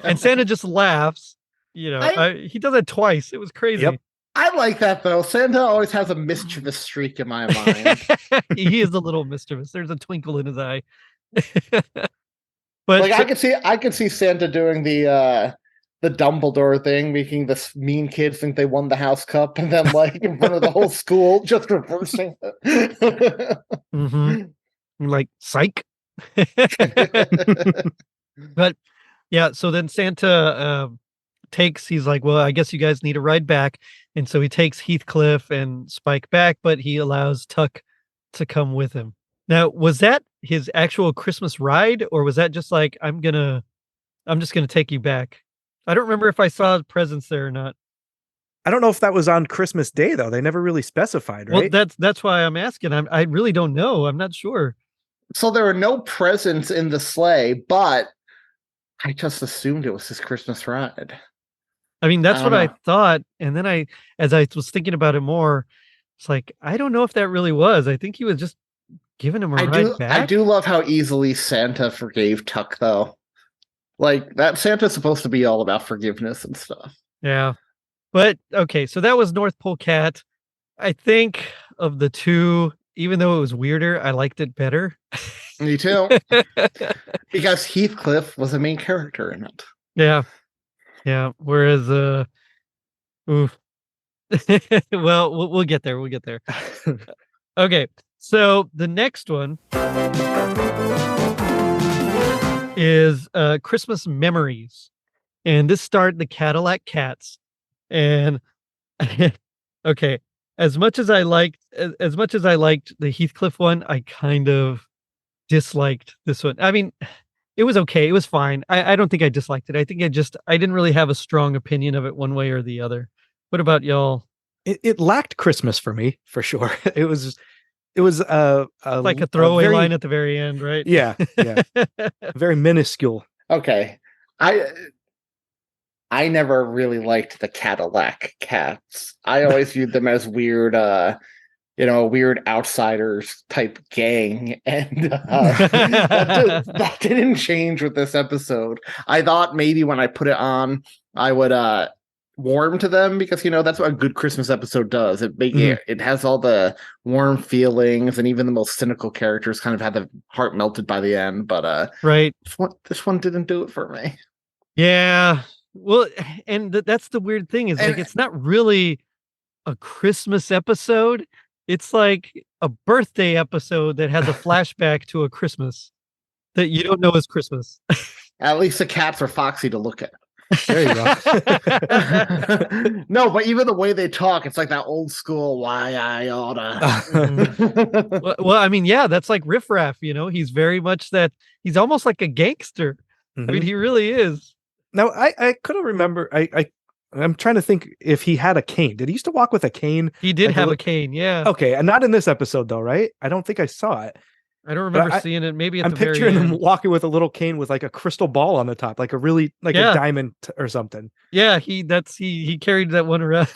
And Santa just laughs. He does it twice. It was crazy. Yep. I like that though. Santa always has a mischievous streak in my mind. He is a little mischievous. There's a twinkle in his eye. But like I could see Santa doing the Dumbledore thing, making the mean kids think they won the House Cup, and then like in front of the whole school, just reversing it. Like psych. But yeah, so then Santa he's like, well, I guess you guys need a ride back. And so he takes Heathcliff and Spike back, but he allows Tuck to come with him. Now, was that his actual Christmas ride, or was that just like, I'm just gonna take you back? I don't remember if I saw presents there or not. I don't know if that was on Christmas Day though. They never really specified, right? Well, that's why I'm asking. I really don't know. I'm not sure. So there were no presents in the sleigh, but I just assumed it was his Christmas ride. I mean, that's what I thought. And then as I was thinking about it more, it's like, I don't know if that really was. I think he was just giving him a ride back. I do love how easily Santa forgave Tuck, though. Like, that Santa's supposed to be all about forgiveness and stuff. Yeah. But, okay, so that was North Pole Cat. I think of the two, even though it was weirder, I liked it better. Me too. Because Heathcliff was a main character in it. Yeah. Yeah. Whereas, well, we'll get there. We'll get there. Okay. So the next one is Christmas Memories. And this starred the Cadillac Cats. And okay, as much as I liked the Heathcliff one, I kind of disliked this one. I mean, it was okay. It was fine. I don't think I disliked it. I think I didn't really have a strong opinion of it one way or the other. What about y'all? It lacked Christmas for me, for sure. It was like a throwaway line at the very end, right? Yeah. Very minuscule. Okay. I never really liked the Cadillac Cats. I always viewed them as weird, weird outsiders type gang, and that didn't change with this episode. I thought maybe when I put it on, I would warm to them, because that's what a good Christmas episode does. It has all the warm feelings, and even the most cynical characters kind of had the heart melted by the end. But right, this one didn't do it for me. Yeah. Well, and that's the weird thing is like, it's not really a Christmas episode. It's like a birthday episode that has a flashback to a Christmas that you don't know is Christmas. At least the cats are foxy to look at. There you go. No, but even the way they talk, it's like that old school why I oughta. Well, I mean, yeah, that's like Riff Raff, he's very much that. He's almost like a gangster. I mean, he really is. Now, I couldn't remember. I'm trying to think if he had a cane. Did he used to walk with a cane? He did have a cane, yeah. Okay, and not in this episode though, right? I don't think I saw it. I don't remember seeing it. Maybe I'm picturing him walking with a little cane with like a crystal ball on the top, like a really a diamond or something. Yeah, he carried that one around.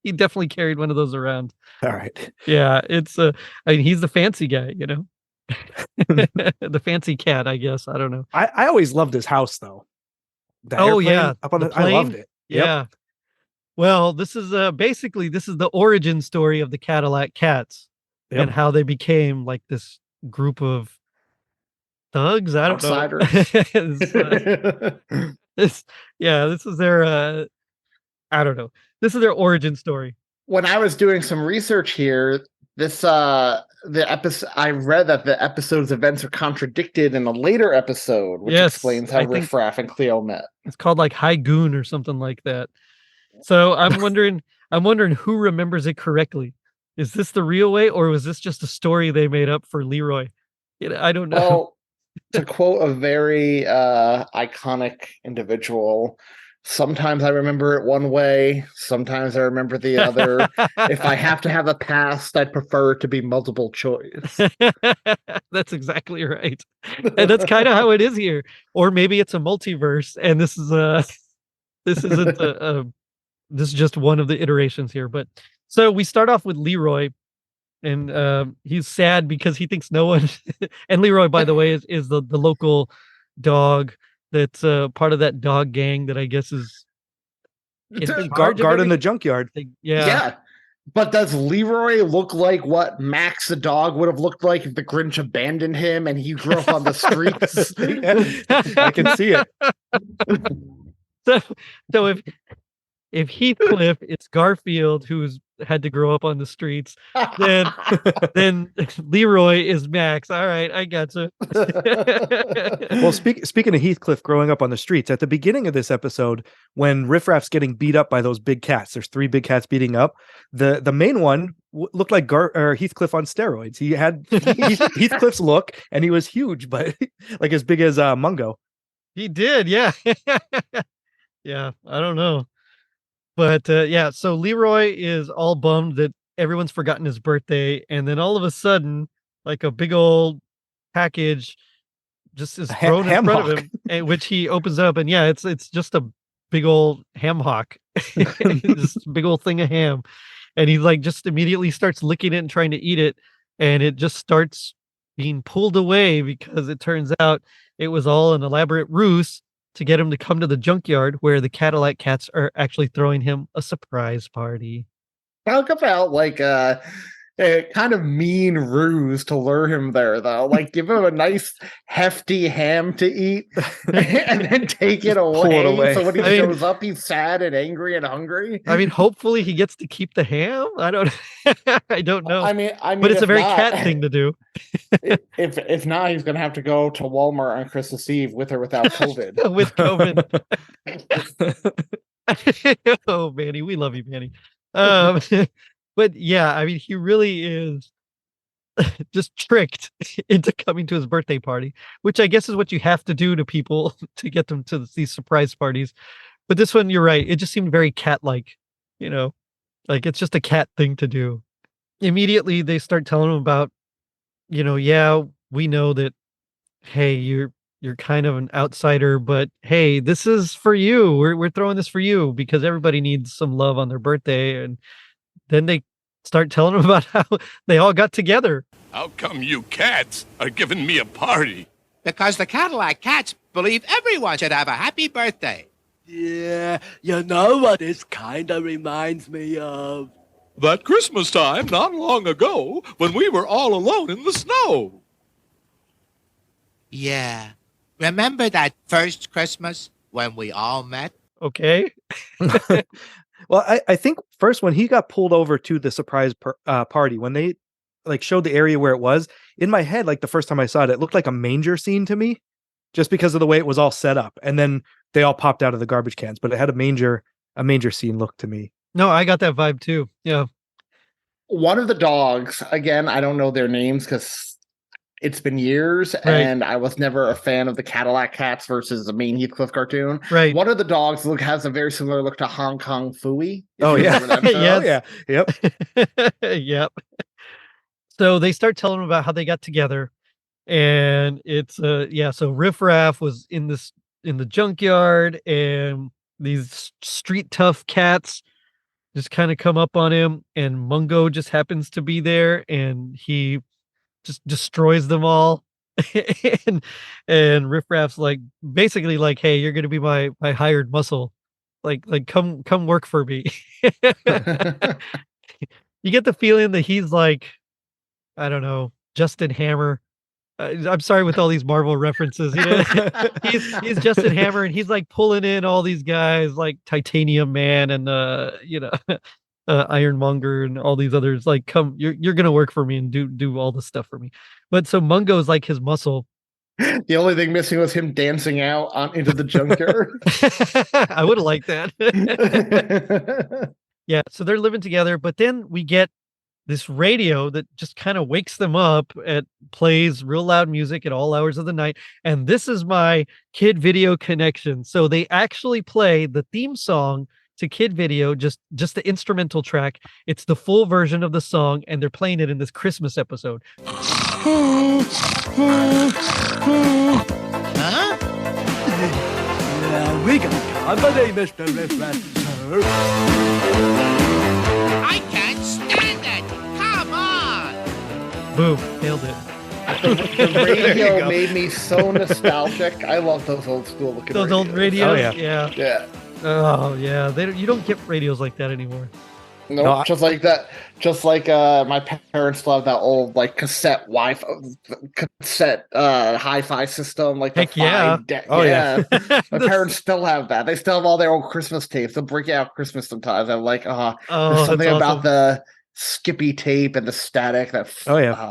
He definitely carried one of those around. All right. Yeah, it's I mean, he's the fancy guy, the fancy cat, I guess. I don't know. I always loved his house though. I loved it. Yeah. Yep. Well, this is basically the origin story of the Cadillac Cats and how they became like this group of thugs. I don't know. This is their I don't know. This is their origin story. When I was doing some research here, the episode, I read that the episode's events are contradicted in a later episode, which explains how Riff Raff and Cleo met. It's called like High Goon or something like that. So I'm wondering who remembers it correctly. Is this the real way, or was this just a story they made up for Leroy? I don't know. Well, to quote a very iconic individual, sometimes I remember it one way, sometimes I remember the other. If I have to have a past, I'd prefer it to be multiple choice. That's exactly right. And that's kind of how it is here. Or maybe it's a multiverse, and this is this isn't this is just one of the iterations here. But so we start off with Leroy, and he's sad because he thinks no one and Leroy, by the way, is the local dog that's part of that dog gang that I guess is guard in the junkyard. Yeah. But does Leroy look like what Max the dog would have looked like if the Grinch abandoned him and he grew up on the streets? I can see it. So if Heathcliff is Garfield, who's had to grow up on the streets, then Leroy is Max. All right, I gotcha. Well, speaking of Heathcliff growing up on the streets, at the beginning of this episode, when Riff Raff's getting beat up by those big cats, there's 3 big cats beating up. The main one looked like Heathcliff on steroids. He had Heathcliff's look, and he was huge, but like as big as Mungo. He did, yeah. Yeah, I don't know. But yeah, so Leroy is all bummed that everyone's forgotten his birthday, and then all of a sudden, like a big old package just is thrown in front of him, and which he opens up, and yeah, it's just a big old ham hock, this big old thing of ham, and he like just immediately starts licking it and trying to eat it, and it just starts being pulled away because it turns out it was all an elaborate ruse to get him to come to the junkyard where the Cadillac Cats are actually throwing him a surprise party. Talk about like a kind of mean ruse to lure him there, though. Like give him a nice hefty ham to eat and then take it away. So when he shows up, he's sad and angry and hungry. I mean, hopefully he gets to keep the ham. I don't know. I mean, but it's a very cat thing to do. If not, he's gonna have to go to Walmart on Christmas Eve with or without COVID. With COVID. Oh, Manny, we love you, Manny. But yeah, I mean, he really is just tricked into coming to his birthday party, which I guess is what you have to do to people to get them to these surprise parties. But this one, you're right. It just seemed very cat-like, like it's just a cat thing to do. Immediately, they start telling him about, yeah, we know that, hey, you're kind of an outsider, but hey, this is for you. We're throwing this for you because everybody needs some love on their birthday. And then they start telling him about how they all got together. How come you cats are giving me a party? Because the Cadillac Cats believe everyone should have a happy birthday. Yeah, you know what this kind of reminds me of? That Christmas time not long ago when we were all alone in the snow. Yeah. Remember that first Christmas when we all met? Okay. Well, I think first when he got pulled over to the surprise party, when they like showed the area where it was, in my head, like the first time I saw it, it looked like a manger scene to me, just because of the way it was all set up. And then they all popped out of the garbage cans, but it had a manger scene look to me. No, I got that vibe too. Yeah. One of the dogs, again, I don't know their names because it's been years, right. And I was never a fan of the Cadillac Cats versus the main Heathcliff cartoon. Right. One of the dogs has a very similar look to Hong Kong Phooey. Oh, yeah. Yes. Yeah. Yep. Yep. So they start telling him about how they got together. And it's so Riff Raff was in the junkyard, and these street tough cats just kind of come up on him, and Mungo just happens to be there, and he just destroys them all. and Riff Raff's like basically like, hey, you're gonna be my hired muscle. Like come work for me. You get the feeling that he's like, I don't know, Justin Hammer. I'm sorry with all these Marvel references. He's Justin Hammer, and he's like pulling in all these guys like Titanium Man and Ironmonger and all these others. Like, come, you're gonna work for me and do all the stuff for me. But so Mungo's like his muscle. The only thing missing was him dancing out into the junkyard. I would have liked that. Yeah, so they're living together, but then we get this radio that just kind of wakes them up. It plays real loud music at all hours of the night. And this is my kid video connection. So they actually play the theme song to kid video, just the instrumental track. It's the full version of the song, and they're playing it in this Christmas episode. Huh? We got company, Mr. Riffraff, sir. I can't stand it! Come on! Boom, nailed it. The radio made me so nostalgic. I love those old school looking Those old radios. Oh, yeah. Yeah. Oh yeah, you don't get radios like that anymore. No, just like that. Just like my parents love that old like cassette Wi-Fi, cassette hi-fi system. Like Heck yeah. yeah. My parents still have that. They still have all their old Christmas tapes. They'll break out Christmas sometimes. I'm like, there's something about the skippy tape and the static.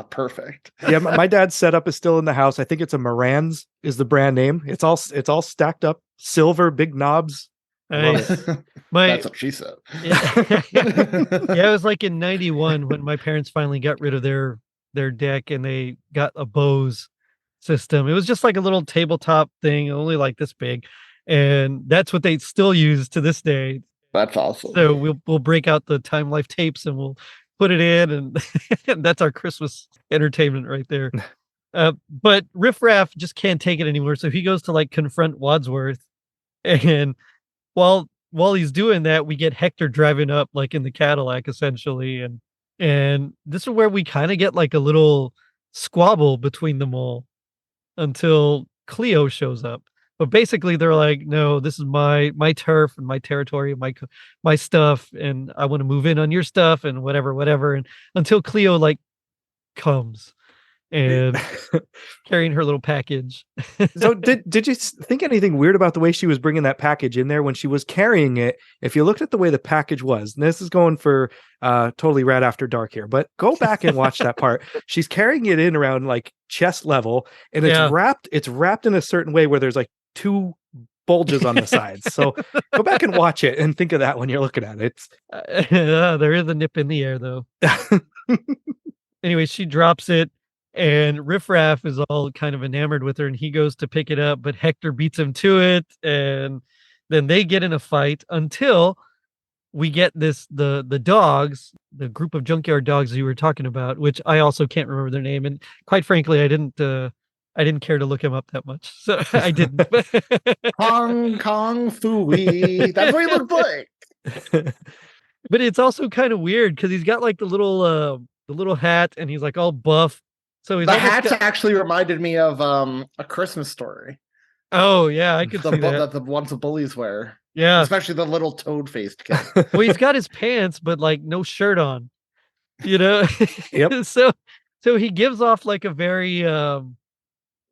Perfect. Yeah, my dad's setup is still in the house. I think it's a Moran's is the brand name. It's all stacked up, silver, big knobs. Nice. That's what she said. Yeah. It was like in 91 when my parents finally got rid of their deck and they got a Bose system. It was just like a little tabletop thing, only like this big. And that's what they still use to this day. That's awesome. So we'll break out the Time Life tapes and we'll put it in, and that's our Christmas entertainment right there. But Riff Raff just can't take it anymore. So he goes to like confront Wadsworth, and while he's doing that, we get Hector driving up like in the Cadillac essentially, and this is where we kind of get like a little squabble between them all until Cleo shows up. But basically they're like, no, this is my turf and my territory, my stuff, and I want to move in on your stuff and whatever. And until Cleo like comes and carrying her little package. So did you think anything weird about the way she was bringing that package in there when she was carrying it? If you looked at the way the package was, and this is going for totally right after dark here, but go back and watch that part. She's carrying it in around like chest level, and it's wrapped in a certain way where there's like two bulges on the sides. So go back and watch it and think of that when you're looking at it. There is a nip in the air though. Anyway, she drops it, and Riff Raff is all kind of enamored with her, and he goes to pick it up, but Hector beats him to it, and then they get in a fight until we get the dogs, the group of junkyard dogs you were talking about, which I also can't remember their name, and quite frankly, I didn't care to look him up that much, so I didn't. Kong Fooey. That's what he looked like. But it's also kind of weird because he's got like the little hat, and he's like all buff. So the hats actually reminded me of A Christmas Story. Oh yeah, I could see that. The ones the bullies wear. Yeah, especially the little toad-faced kid. Well, he's got his pants, but like no shirt on. You know. Yep. So he gives off like a very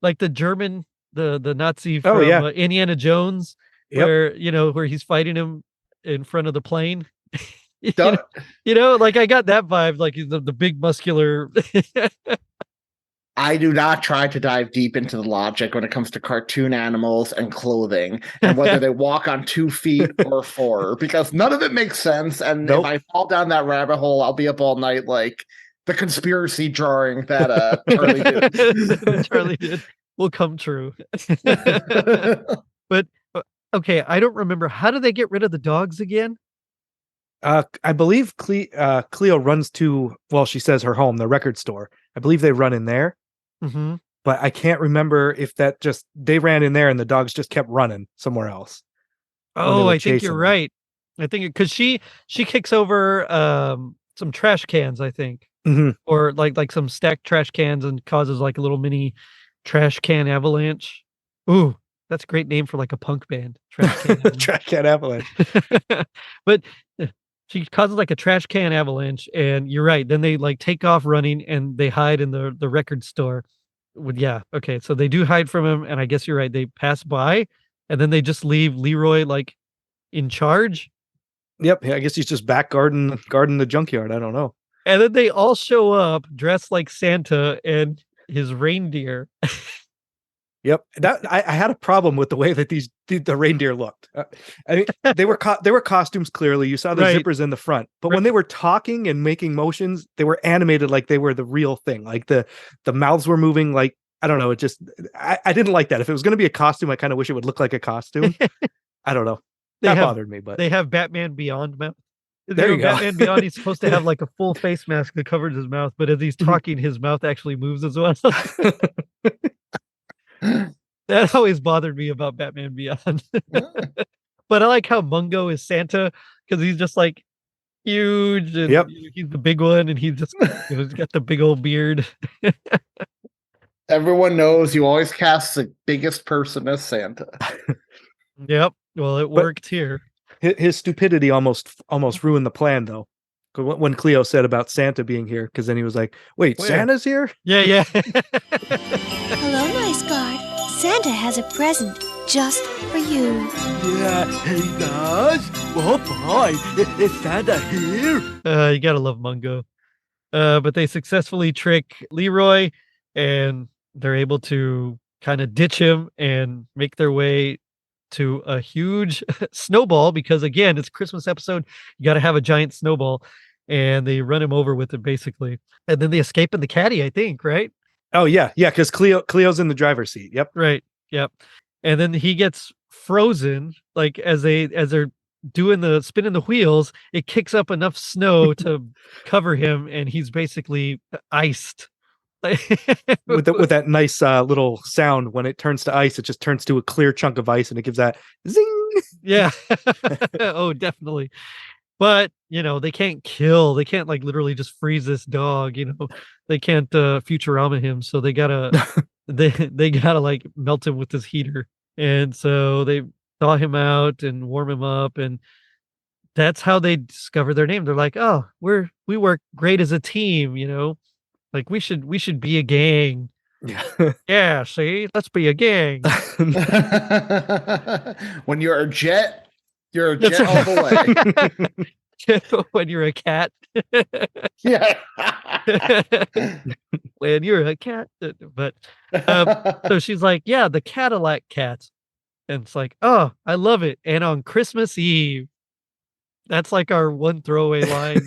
like the German, the Nazi from Indiana Jones, where where he's fighting him in front of the plane. you know, like I got that vibe, like the big muscular. I do not try to dive deep into the logic when it comes to cartoon animals and clothing and whether they walk on 2 feet or 4, because none of it makes sense. And if I fall down that rabbit hole, I'll be up all night like the conspiracy drawing that Charlie did will come true. But okay, I don't remember. How do they get rid of the dogs again? I believe Cleo runs to, well, she says her home, the record store. I believe they run in there. Mm-hmm. But I can't remember if they ran in there and the dogs just kept running somewhere else. Oh, I think you're right. I think because she kicks over some trash cans, I think, or like some stacked trash cans, and causes like a little mini trash can avalanche. Ooh, that's a great name for like a punk band. Trash can avalanche. But she causes like a trash can avalanche, and you're right. Then they like take off running and they hide in the record store. Okay, so they do hide from him, and I guess you're right. They pass by, and then they just leave Leroy like in charge. Yep, I guess he's just back guarding the junkyard. I don't know. And then they all show up dressed like Santa and his reindeer. Yep, that I had a problem with the way that the reindeer looked. I mean, they were costumes clearly. You saw the Right. zippers in the front, but when they were talking and making motions, they were animated like they were the real thing. Like the mouths were moving. Like I don't know. It just I didn't like that. If it was going to be a costume, I kind of wish it would look like a costume. I don't know. That bothered me, but they have Batman Beyond mouth. There you go. Batman Beyond, he's supposed to have like a full face mask that covers his mouth, but as he's talking, his mouth actually moves as well. That always bothered me about Batman Beyond. But I like how Mungo is Santa because he's just like huge and he's the big one and he's just he's got the big old beard. Everyone knows you always cast the biggest person as Santa. Yep. Well, it worked here. His stupidity almost ruined the plan, though. When Cleo said about Santa being here, because then he was like, "Wait, Where? Santa's here?" Yeah. Hello, nice guard. Santa has a present just for you. Yeah, he does. Oh boy, is Santa here? You gotta love Mungo. But they successfully trick Leroy, and they're able to kind of ditch him and make their way to a huge snowball because again, it's a Christmas episode. You got to have a giant snowball, and they run him over with it basically. And then they escape in the caddy, I think, right? Oh yeah, because Cleo's in the driver's seat. Yep. Right. Yep. And then he gets frozen, like as they're doing the spinning the wheels, it kicks up enough snow to cover him, and he's basically iced. with that nice little sound when it turns to ice, it just turns to a clear chunk of ice, and it gives that zing. Yeah. Oh, definitely. But they can't kill. They can't like literally just freeze this dog. They can't Futurama him, so they gotta they gotta like melt him with this heater. And so they thaw him out and warm him up, and that's how they discover their name. They're like, oh, we work great as a team. Like we should be a gang. Yeah, see, let's be a gang. When you're a jet all the way. When you're a cat. Yeah. When you're a cat. But so she's like, yeah, the Cadillac Cats. And it's like, oh, I love it. And on Christmas Eve. That's like our one throwaway line,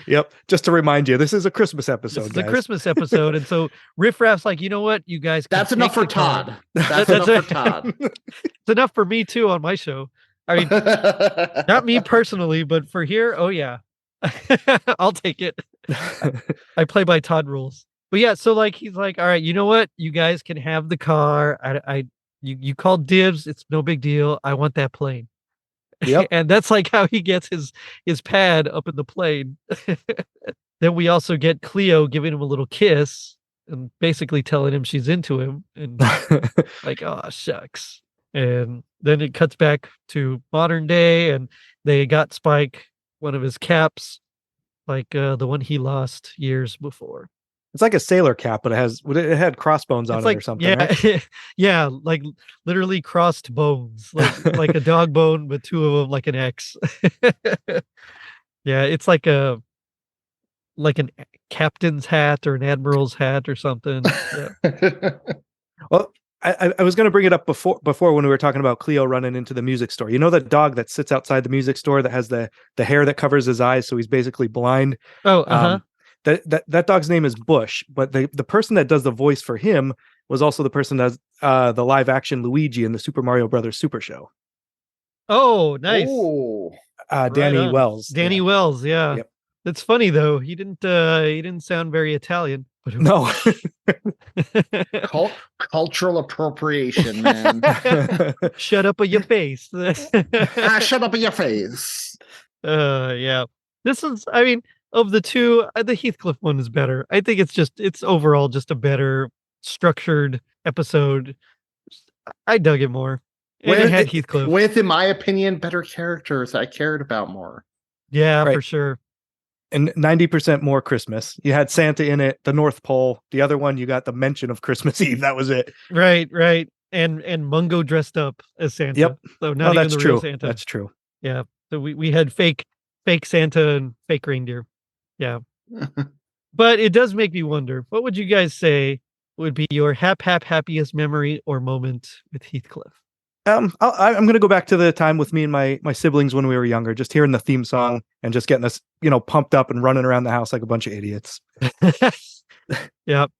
Yep. Just to remind you, this is a Christmas episode. It's a Christmas episode. And so Riff Raff's like, you know what? You guys That's enough for Todd. That's enough for Todd. It's enough for me too on my show. I mean, not me personally, but for here, oh yeah. I'll take it. I play by Todd rules. But yeah, so like he's like, all right, you know what? You guys can have the car. You called dibs, it's no big deal. I want that plane. Yep. And that's like how he gets his pad up in the plane. Then we also get Cleo giving him a little kiss and basically telling him she's into him, and like, oh shucks. And then it cuts back to modern day, and they got Spike one of his caps, like the one he lost years before. It's like a sailor cap, but it had crossbones on it or something. Yeah, right? Yeah, like literally crossed bones, like a dog bone, but two of them like an X. Yeah, it's like an captain's hat or an admiral's hat or something. Yeah. Well, I was going to bring it up before when we were talking about Cleo running into the music store. You know that dog that sits outside the music store that has the hair that covers his eyes, so he's basically blind. Oh, uh-huh. That dog's name is Bush, but the person that does the voice for him was also the person that does the live action Luigi in the Super Mario Brothers Super Show. Oh, nice. Danny Wells. Danny Wells, yeah. Yep. That's funny though. He didn't sound very Italian. But no. Cultural appropriation, man. Shut up in your face. Shut up in your face. Yeah. This is, I mean, of the two, the Heathcliff one is better. I think it's overall just a better structured episode. I dug it more. And it had Heathcliff. With, in my opinion, better characters I cared about more. Yeah, right. For sure. And 90% more Christmas. You had Santa in it, the North Pole. The other one, you got the mention of Christmas Eve. That was it. Right. And Mungo dressed up as Santa. Yep. So not even the real Santa. That's true. Yeah. So we had fake Santa and fake reindeer. Yeah. But it does make me wonder, what would you guys say would be your happiest memory or moment with Heathcliff? I'm going to go back to the time with me and my siblings when we were younger, just hearing the theme song and just getting us, pumped up and running around the house like a bunch of idiots. Yep.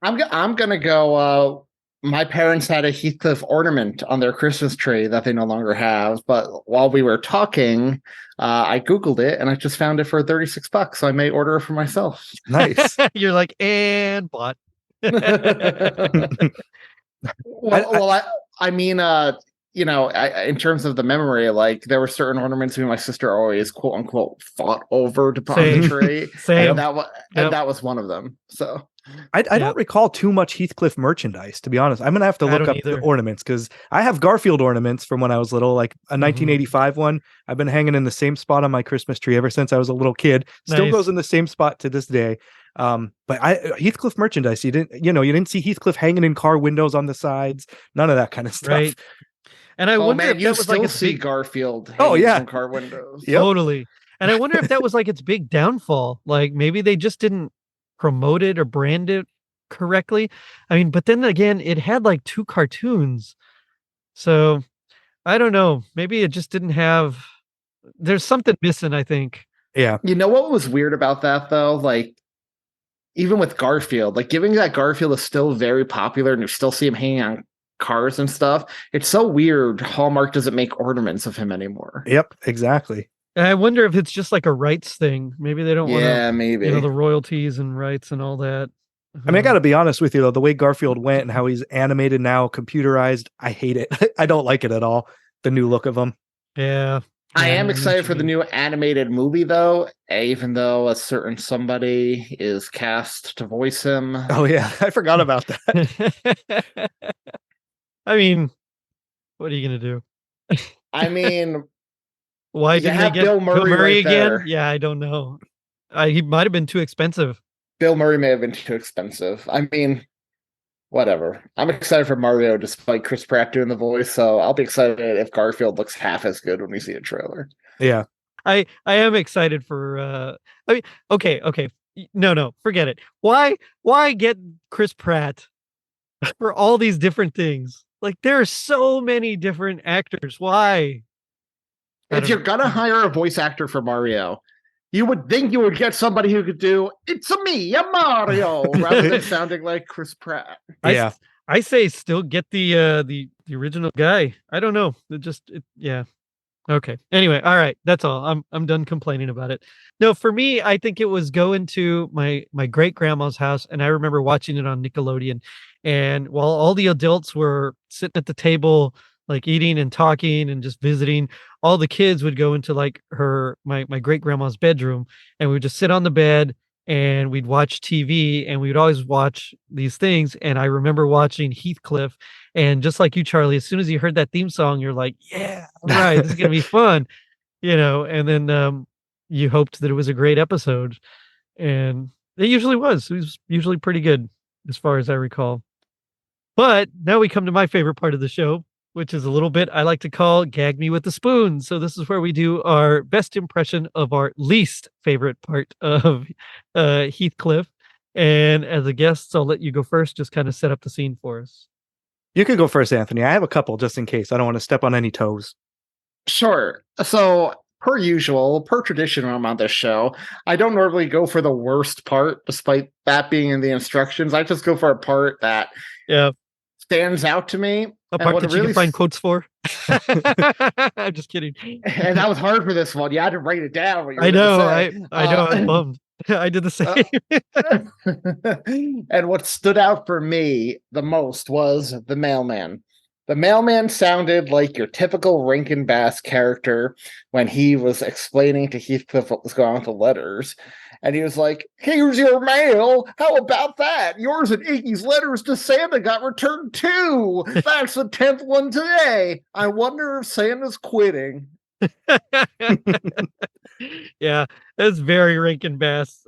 I'm gonna go. My parents had a Heathcliff ornament on their Christmas tree that they no longer have. But while we were talking, I Googled it and I just found it for $36. So I may order it for myself. Nice. You're like, and bought. I mean, in terms of the memory, like there were certain ornaments me and my sister always quote unquote fought over to put on the tree. Same. And that was one of them. So I don't recall too much Heathcliff merchandise, to be honest. I'm gonna have to look up the ornaments because I have Garfield ornaments from when I was little, like a 1985 one. I've been hanging in the same spot on my Christmas tree ever since I was a little kid. Still goes in the same spot to this day. But Heathcliff merchandise, you didn't see Heathcliff hanging in car windows on the sides, none of that kind of stuff. Right. And I wonder if you that was still like see Garfield in car windows. Yep. Totally. And I wonder if that was like its big downfall. Like maybe they just didn't promote it or brand it correctly. I mean, but then again, it had like 2 cartoons. So I don't know. Maybe it just didn't have, there's something missing, I think. Yeah. You know what was weird about that though? Like, even with Garfield, like giving that Garfield is still very popular and you still see him hanging on cars and stuff. It's so weird Hallmark doesn't make ornaments of him anymore. Yep, exactly. And I wonder if it's just like a rights thing. Maybe they don't want to, maybe the royalties and rights and all that. I mean, I got to be honest with you, though, the way Garfield went and how he's animated now, computerized, I hate it. I don't like it at all. The new look of him. Yeah. I am excited for the new animated movie, though, even though a certain somebody is cast to voice him. Oh, yeah. I forgot about that. I mean, what are you going to do? I mean, why did they get Bill Murray again? there. Yeah, I don't know. He might have been too expensive. Bill Murray may have been too expensive. I mean, whatever. I'm excited for Mario despite Chris Pratt doing the voice, so I'll be excited if Garfield looks half as good when we see a trailer. Yeah. I am excited for okay. No, forget it. Why get Chris Pratt for all these different things? Like there are so many different actors. Why? If you're gonna hire a voice actor for Mario, you would think you would get somebody who could do "It's me, I'm Mario" rather than sounding like Chris Pratt. Yeah, I say still get the original guy. I don't know. Yeah. Okay. Anyway, all right. That's all. I'm done complaining about it. No, for me, I think it was going to my great grandma's house, and I remember watching it on Nickelodeon. And while all the adults were sitting at the table, like eating and talking and just visiting, all the kids would go into like my great grandma's bedroom, and we would just sit on the bed and we'd watch TV, and we'd always watch these things. And I remember watching Heathcliff, and just like you, Charlie, as soon as you heard that theme song, you're like, yeah, all right, this is going to be fun, and then you hoped that it was a great episode, and it usually was. It was usually pretty good as far as I recall. But now we come to my favorite part of the show, which is a little bit I like to call Gag Me with the Spoon. So this is where we do our best impression of our least favorite part of Heathcliff. And as a guest, I'll let you go first, just kind of set up the scene for us. You could go first, Anthony. I have a couple just in case. I don't want to step on any toes. Sure. So, per usual, per tradition when I'm on this show, I don't normally go for the worst part, despite that being in the instructions. I just go for a part that stands out to me. A part that you can find quotes for. I'm just kidding. And that was hard for this one. You had to write it down. I know. I know. I'm bummed. I did the same. And what stood out for me the most was the mailman. The mailman sounded like your typical Rankin Bass character when he was explaining to Heathcliff what was going on with the letters. And he was like, "Here's your mail. How about that? Yours and Iggy's letters to Santa got returned too. That's the 10th one today. I wonder if Santa's quitting." Yeah, that's very Rankin Bass.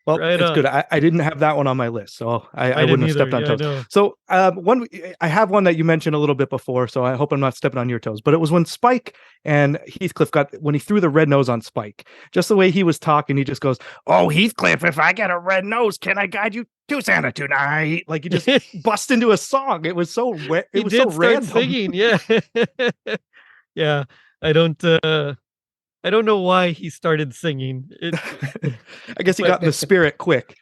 Well, Right it's on. good. I didn't have that one on my list, so I didn't wouldn't have either. stepped on Yeah, I toes. know. So I have one that you mentioned a little bit before, so I hope I'm not stepping on your toes. But it was when Spike and Heathcliff when he threw the red nose on Spike. Just the way he was talking, he just goes, "Oh, Heathcliff, if I get a red nose, can I guide you to Santa tonight?" Like he just bust into a song. It was so wet. It He was did so start random. singing. Yeah. Yeah. I don't know why he started singing. I guess he got in the spirit quick.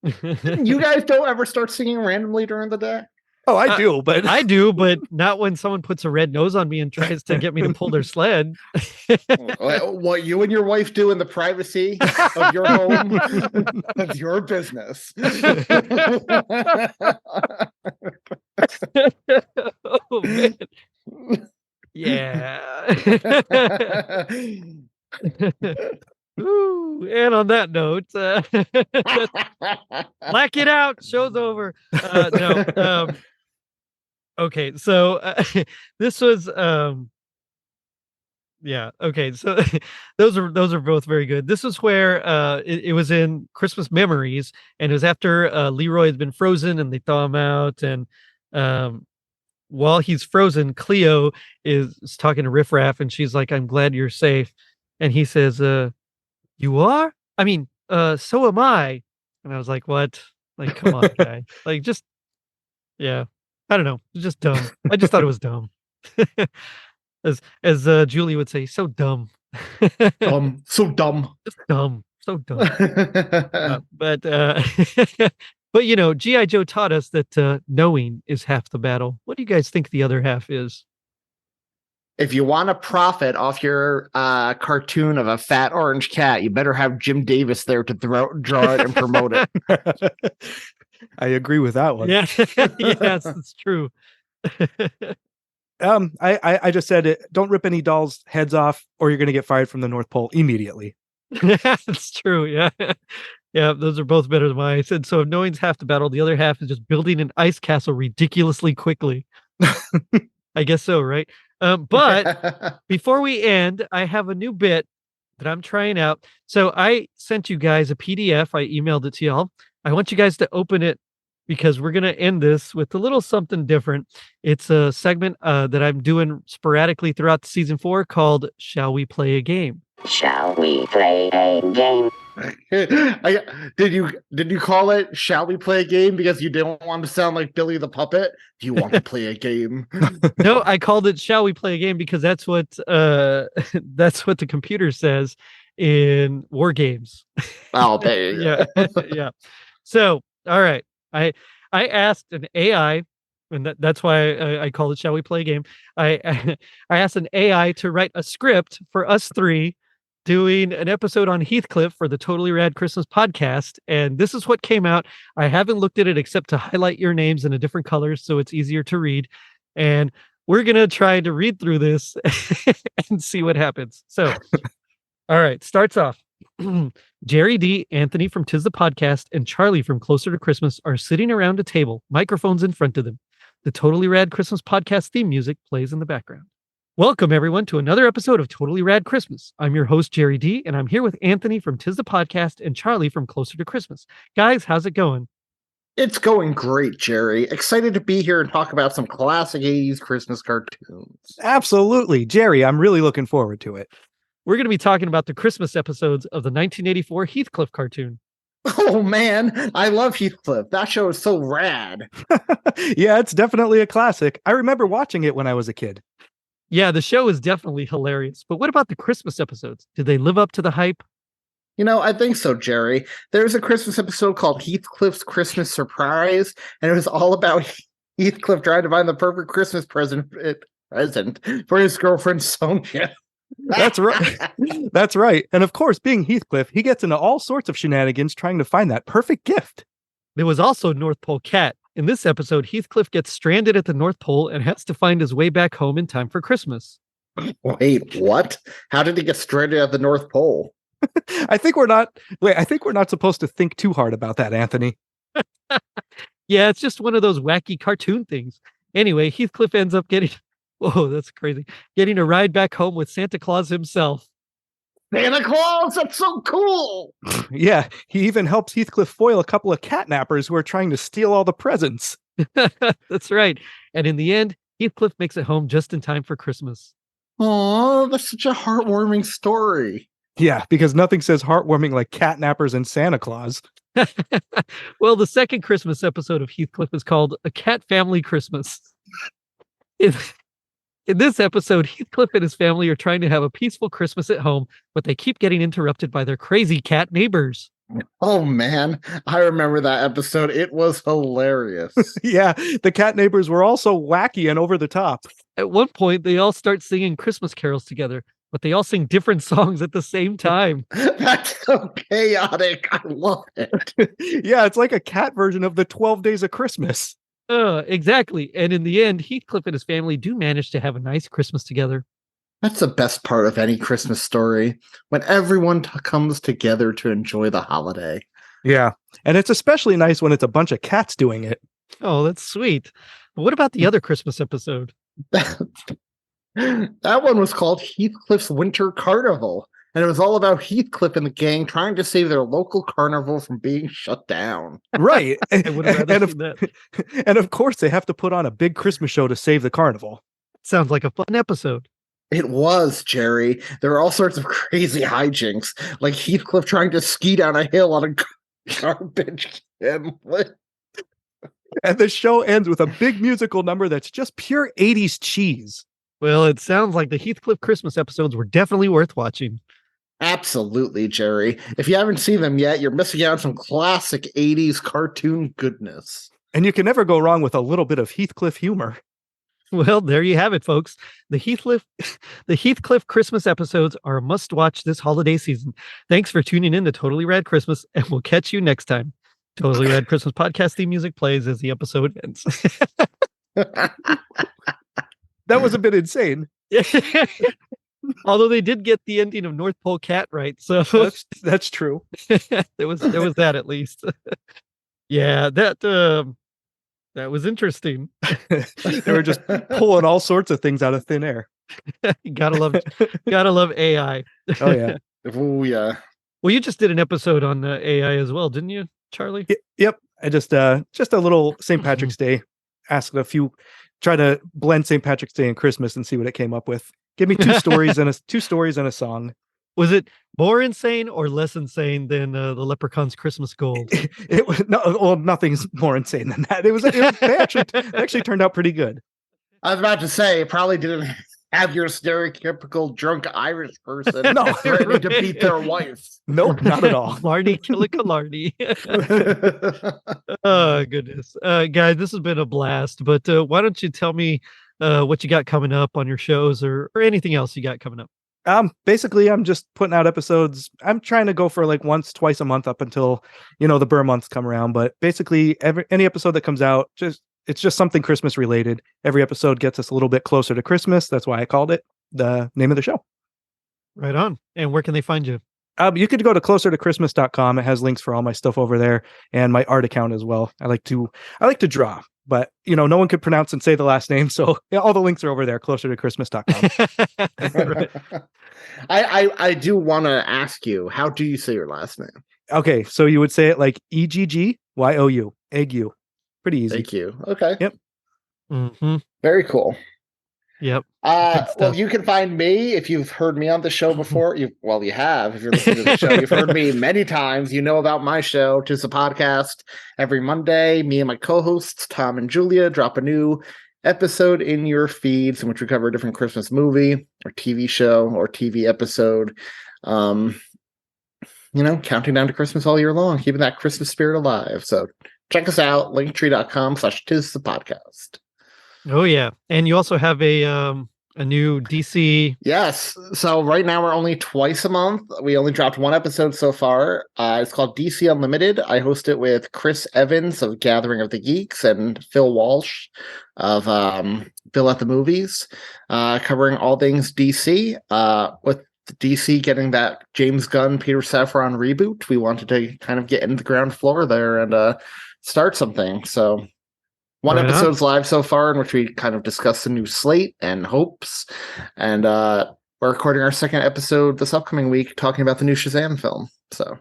You guys don't ever start singing randomly during the day? Oh, I do, but I do, but not when someone puts a red nose on me and tries to get me to pull their sled. What you and your wife do in the privacy of your home, that's your business. Oh man. Yeah. Ooh, and on that note, black it out. Show's over. No. Okay, so this was yeah. Okay, so those are both very good. This is where it was in Christmas Memories, and it was after Leroy has been frozen, and they thaw him out, and while he's frozen, Cleo is talking to Riff Raff, and she's like, "I'm glad you're safe," and he says, "You are? I mean, so am I." And I was like, "What? Like, come on, guy! Like, just yeah." I don't know. It's just dumb. I just thought it was dumb. As Julie would say, so dumb. So dumb. Just dumb. So dumb. But but you know, G.I. Joe taught us that knowing is half the battle. What do you guys think the other half is? If you want to profit off your cartoon of a fat orange cat, you better have Jim Davis there to draw it and promote it. I agree with that one. Yeah. Yes, it's true. I just said it. Don't rip any dolls' heads off, or you're going to get fired from the North Pole immediately. That's true. Yeah. Yeah, those are both better than mine. I said, so if knowing's half the battle, the other half is just building an ice castle ridiculously quickly. I guess so, right? But before we end, I have a new bit that I'm trying out. So I sent you guys a PDF. I emailed it to y'all. I want you guys to open it because we're going to end this with a little something different. It's a segment that I'm doing sporadically throughout season 4 called Shall We Play a Game? Shall we play a game? Did you call it Shall We Play a Game because you didn't want to sound like Billy the Puppet? Do you want to play a game? No, I called it Shall We Play a Game because that's what the computer says in war games. Oh, there you go. Yeah. So, all right. I asked an AI, and that's why I called it Shall We Play a Game? I asked an AI to write a script for us three doing an episode on Heathcliff for the Totally Rad Christmas podcast, and this is what came out. I haven't looked at it except to highlight your names in a different color so it's easier to read, and we're gonna try to read through this and see what happens. So, all right, starts off. Jerry D, Anthony from Tis the Podcast, and Charlie from Closer to Christmas are sitting around a table, microphones in front of them. The Totally Rad Christmas podcast theme music plays in the background. Welcome, everyone, to another episode of Totally Rad Christmas. I'm your host, Jerry D, and I'm here with Anthony from Tis the Podcast and Charlie from Closer to Christmas. Guys, how's it going? It's going great, Jerry. Excited to be here and talk about some classic 80s Christmas cartoons. Absolutely. Jerry, I'm really looking forward to it. We're going to be talking about the Christmas episodes of the 1984 Heathcliff cartoon. Oh, man. I love Heathcliff. That show is so rad. Yeah, it's definitely a classic. I remember watching it when I was a kid. Yeah, the show is definitely hilarious. But what about the Christmas episodes? Did they live up to the hype? You know, I think so, Jerry. There's a Christmas episode called Heathcliff's Christmas Surprise, and it was all about Heathcliff trying to find the perfect Christmas present for his girlfriend, Sonia. That's right. That's right. And of course, being Heathcliff, he gets into all sorts of shenanigans trying to find that perfect gift. There was also North Pole Cat. In this episode, Heathcliff gets stranded at the North Pole and has to find his way back home in time for Christmas. Wait, what? How did he get stranded at the North Pole? I think we're not supposed to think too hard about that, Anthony. Yeah, it's just one of those wacky cartoon things. Anyway, Heathcliff ends up getting, whoa, that's crazy, getting a ride back home with Santa Claus himself. Santa Claus, that's so cool. Yeah, he even helps Heathcliff foil a couple of catnappers who are trying to steal all the presents. That's right. And in the end, Heathcliff makes it home just in time for Christmas. Oh, that's such a heartwarming story. Yeah, because nothing says heartwarming like catnappers and Santa Claus. Well, the second Christmas episode of Heathcliff is called A Cat Family Christmas. In this episode, Heathcliff and his family are trying to have a peaceful Christmas at home, but they keep getting interrupted by their crazy cat neighbors. Oh, man. I remember that episode. It was hilarious. Yeah, the cat neighbors were also wacky and over the top. At one point, they all start singing Christmas carols together, but they all sing different songs at the same time. That's so chaotic. I love it. Yeah, it's like a cat version of the 12 Days of Christmas. Exactly. And in the end, Heathcliff and his family do manage to have a nice Christmas together. That's the best part of any Christmas story, when everyone comes together to enjoy the holiday. Yeah, and it's especially nice when it's a bunch of cats doing it. Oh, that's sweet. But what about the other Christmas episode? That one was called Heathcliff's Winter Carnival, and it was all about Heathcliff and the gang trying to save their local carnival from being shut down. Right. I would have rather seen that. And of course, they have to put on a big Christmas show to save the carnival. Sounds like a fun episode. It was, Jerry. There were all sorts of crazy hijinks, like Heathcliff trying to ski down a hill on a garbage can. And the show ends with a big musical number that's just pure 80s cheese. Well, it sounds like the Heathcliff Christmas episodes were definitely worth watching. Absolutely, Jerry. If you haven't seen them yet, you're missing out on some classic 80s cartoon goodness. And you can never go wrong with a little bit of Heathcliff humor. Well, there you have it, folks. The Heathcliff Christmas episodes are a must-watch this holiday season. Thanks for tuning in to Totally Rad Christmas, and we'll catch you next time. Totally Rad Christmas podcast theme music plays as the episode ends. That was a bit insane. Although they did get the ending of North Pole Cat right, so that's true. there was that at least. Yeah, that was interesting. They were just pulling all sorts of things out of thin air. gotta love AI. Oh yeah. Oh yeah. Well, you just did an episode on AI as well, didn't you, Charlie? Yep. I just a little St. Patrick's Day. Try to blend St. Patrick's Day and Christmas and see what it came up with. Give me two stories and a song. Was it more insane or less insane than the Leprechaun's Christmas Gold? It was nothing's more insane than that. They actually turned out pretty good. I was about to say, it probably didn't have your stereotypical drunk Irish person ready to beat their wife. Nope, not at all. Lardy Killicalardy. Oh, goodness. Guys, this has been a blast, but why don't you tell me what you got coming up on your shows or anything else you got coming up? Basically, I'm just putting out episodes. I'm trying to go for like once, twice a month up until, the Burr months come around. But basically, any episode that comes out, it's just something Christmas related. Every episode gets us a little bit closer to Christmas. That's why I called it the name of the show. Right on. And where can they find you? You could go to closertochristmas.com. It has links for all my stuff over there and my art account as well. I like to draw, but no one could pronounce and say the last name. So all the links are over there, closertochristmas.com. I do want to ask you, how do you say your last name? Okay. So you would say it like EGGYOU, Egg. Pretty easy. Thank you. Okay. Yep. Mm-hmm. Very cool. Yep. Well, you can find me if you've heard me on the show before. You have. If you're listening to the show, you've heard me many times. You know about my show, Tis the Podcast. Every Monday, me and my co-hosts, Tom and Julia, drop a new episode in your feeds in which we cover a different Christmas movie or TV show or TV episode. Counting down to Christmas all year long, keeping that Christmas spirit alive. So check us out, linktree.com/Tis the Podcast. Oh yeah. And you also have a new DC. Yes. So right now we're only twice a month. We only dropped one episode so far. It's called DC Unlimited. I host it with Chris Evans of Gathering of the Geeks and Phil Walsh of Phil at the Movies, covering all things DC. With DC getting that James Gunn, Peter Safran reboot, we wanted to kind of get into the ground floor there and start something. So one episode's live so far in which we kind of discuss the new slate and hopes. And we're recording our second episode this upcoming week, talking about the new Shazam film. So,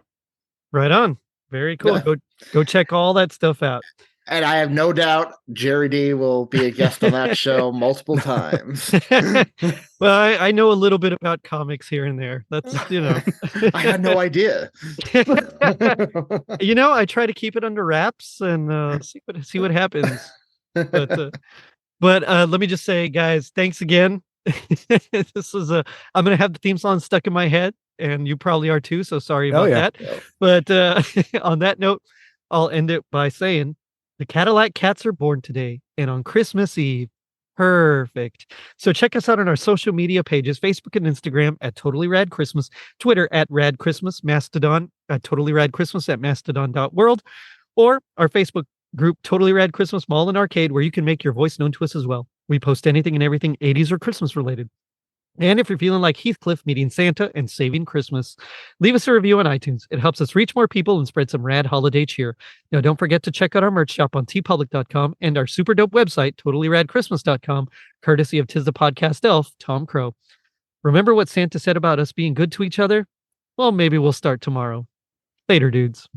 right on. Very cool. Yeah. Go check all that stuff out. And I have no doubt Jerry D will be a guest on that show multiple times. Well, I know a little bit about comics here and there. That's, I had no idea. I try to keep it under wraps and see what happens. But let me just say, guys, thanks again. This is I'm gonna have the theme song stuck in my head, and you probably are too. So sorry about that. Yeah. But on that note, I'll end it by saying the Cadillac Cats are born today, and on Christmas Eve. Perfect. So check us out on our social media pages, Facebook and Instagram at Totally Rad Christmas, Twitter at Rad Christmas, Mastodon at Totally Rad Christmas at mastodon.world, or our Facebook group Totally Rad Christmas Mall and Arcade, where you can make your voice known to us as well. We post anything and everything 80s or Christmas related. And if you're feeling like Heathcliff meeting Santa and saving Christmas, leave us a review on iTunes. It helps us reach more people and spread some rad holiday cheer. Now, don't forget to check out our merch shop on tpublic.com and our super dope website, totallyradchristmas.com, courtesy of Tis the Podcast Elf, Tom Crow. Remember what Santa said about us being good to each other? Well, maybe we'll start tomorrow. Later, dudes.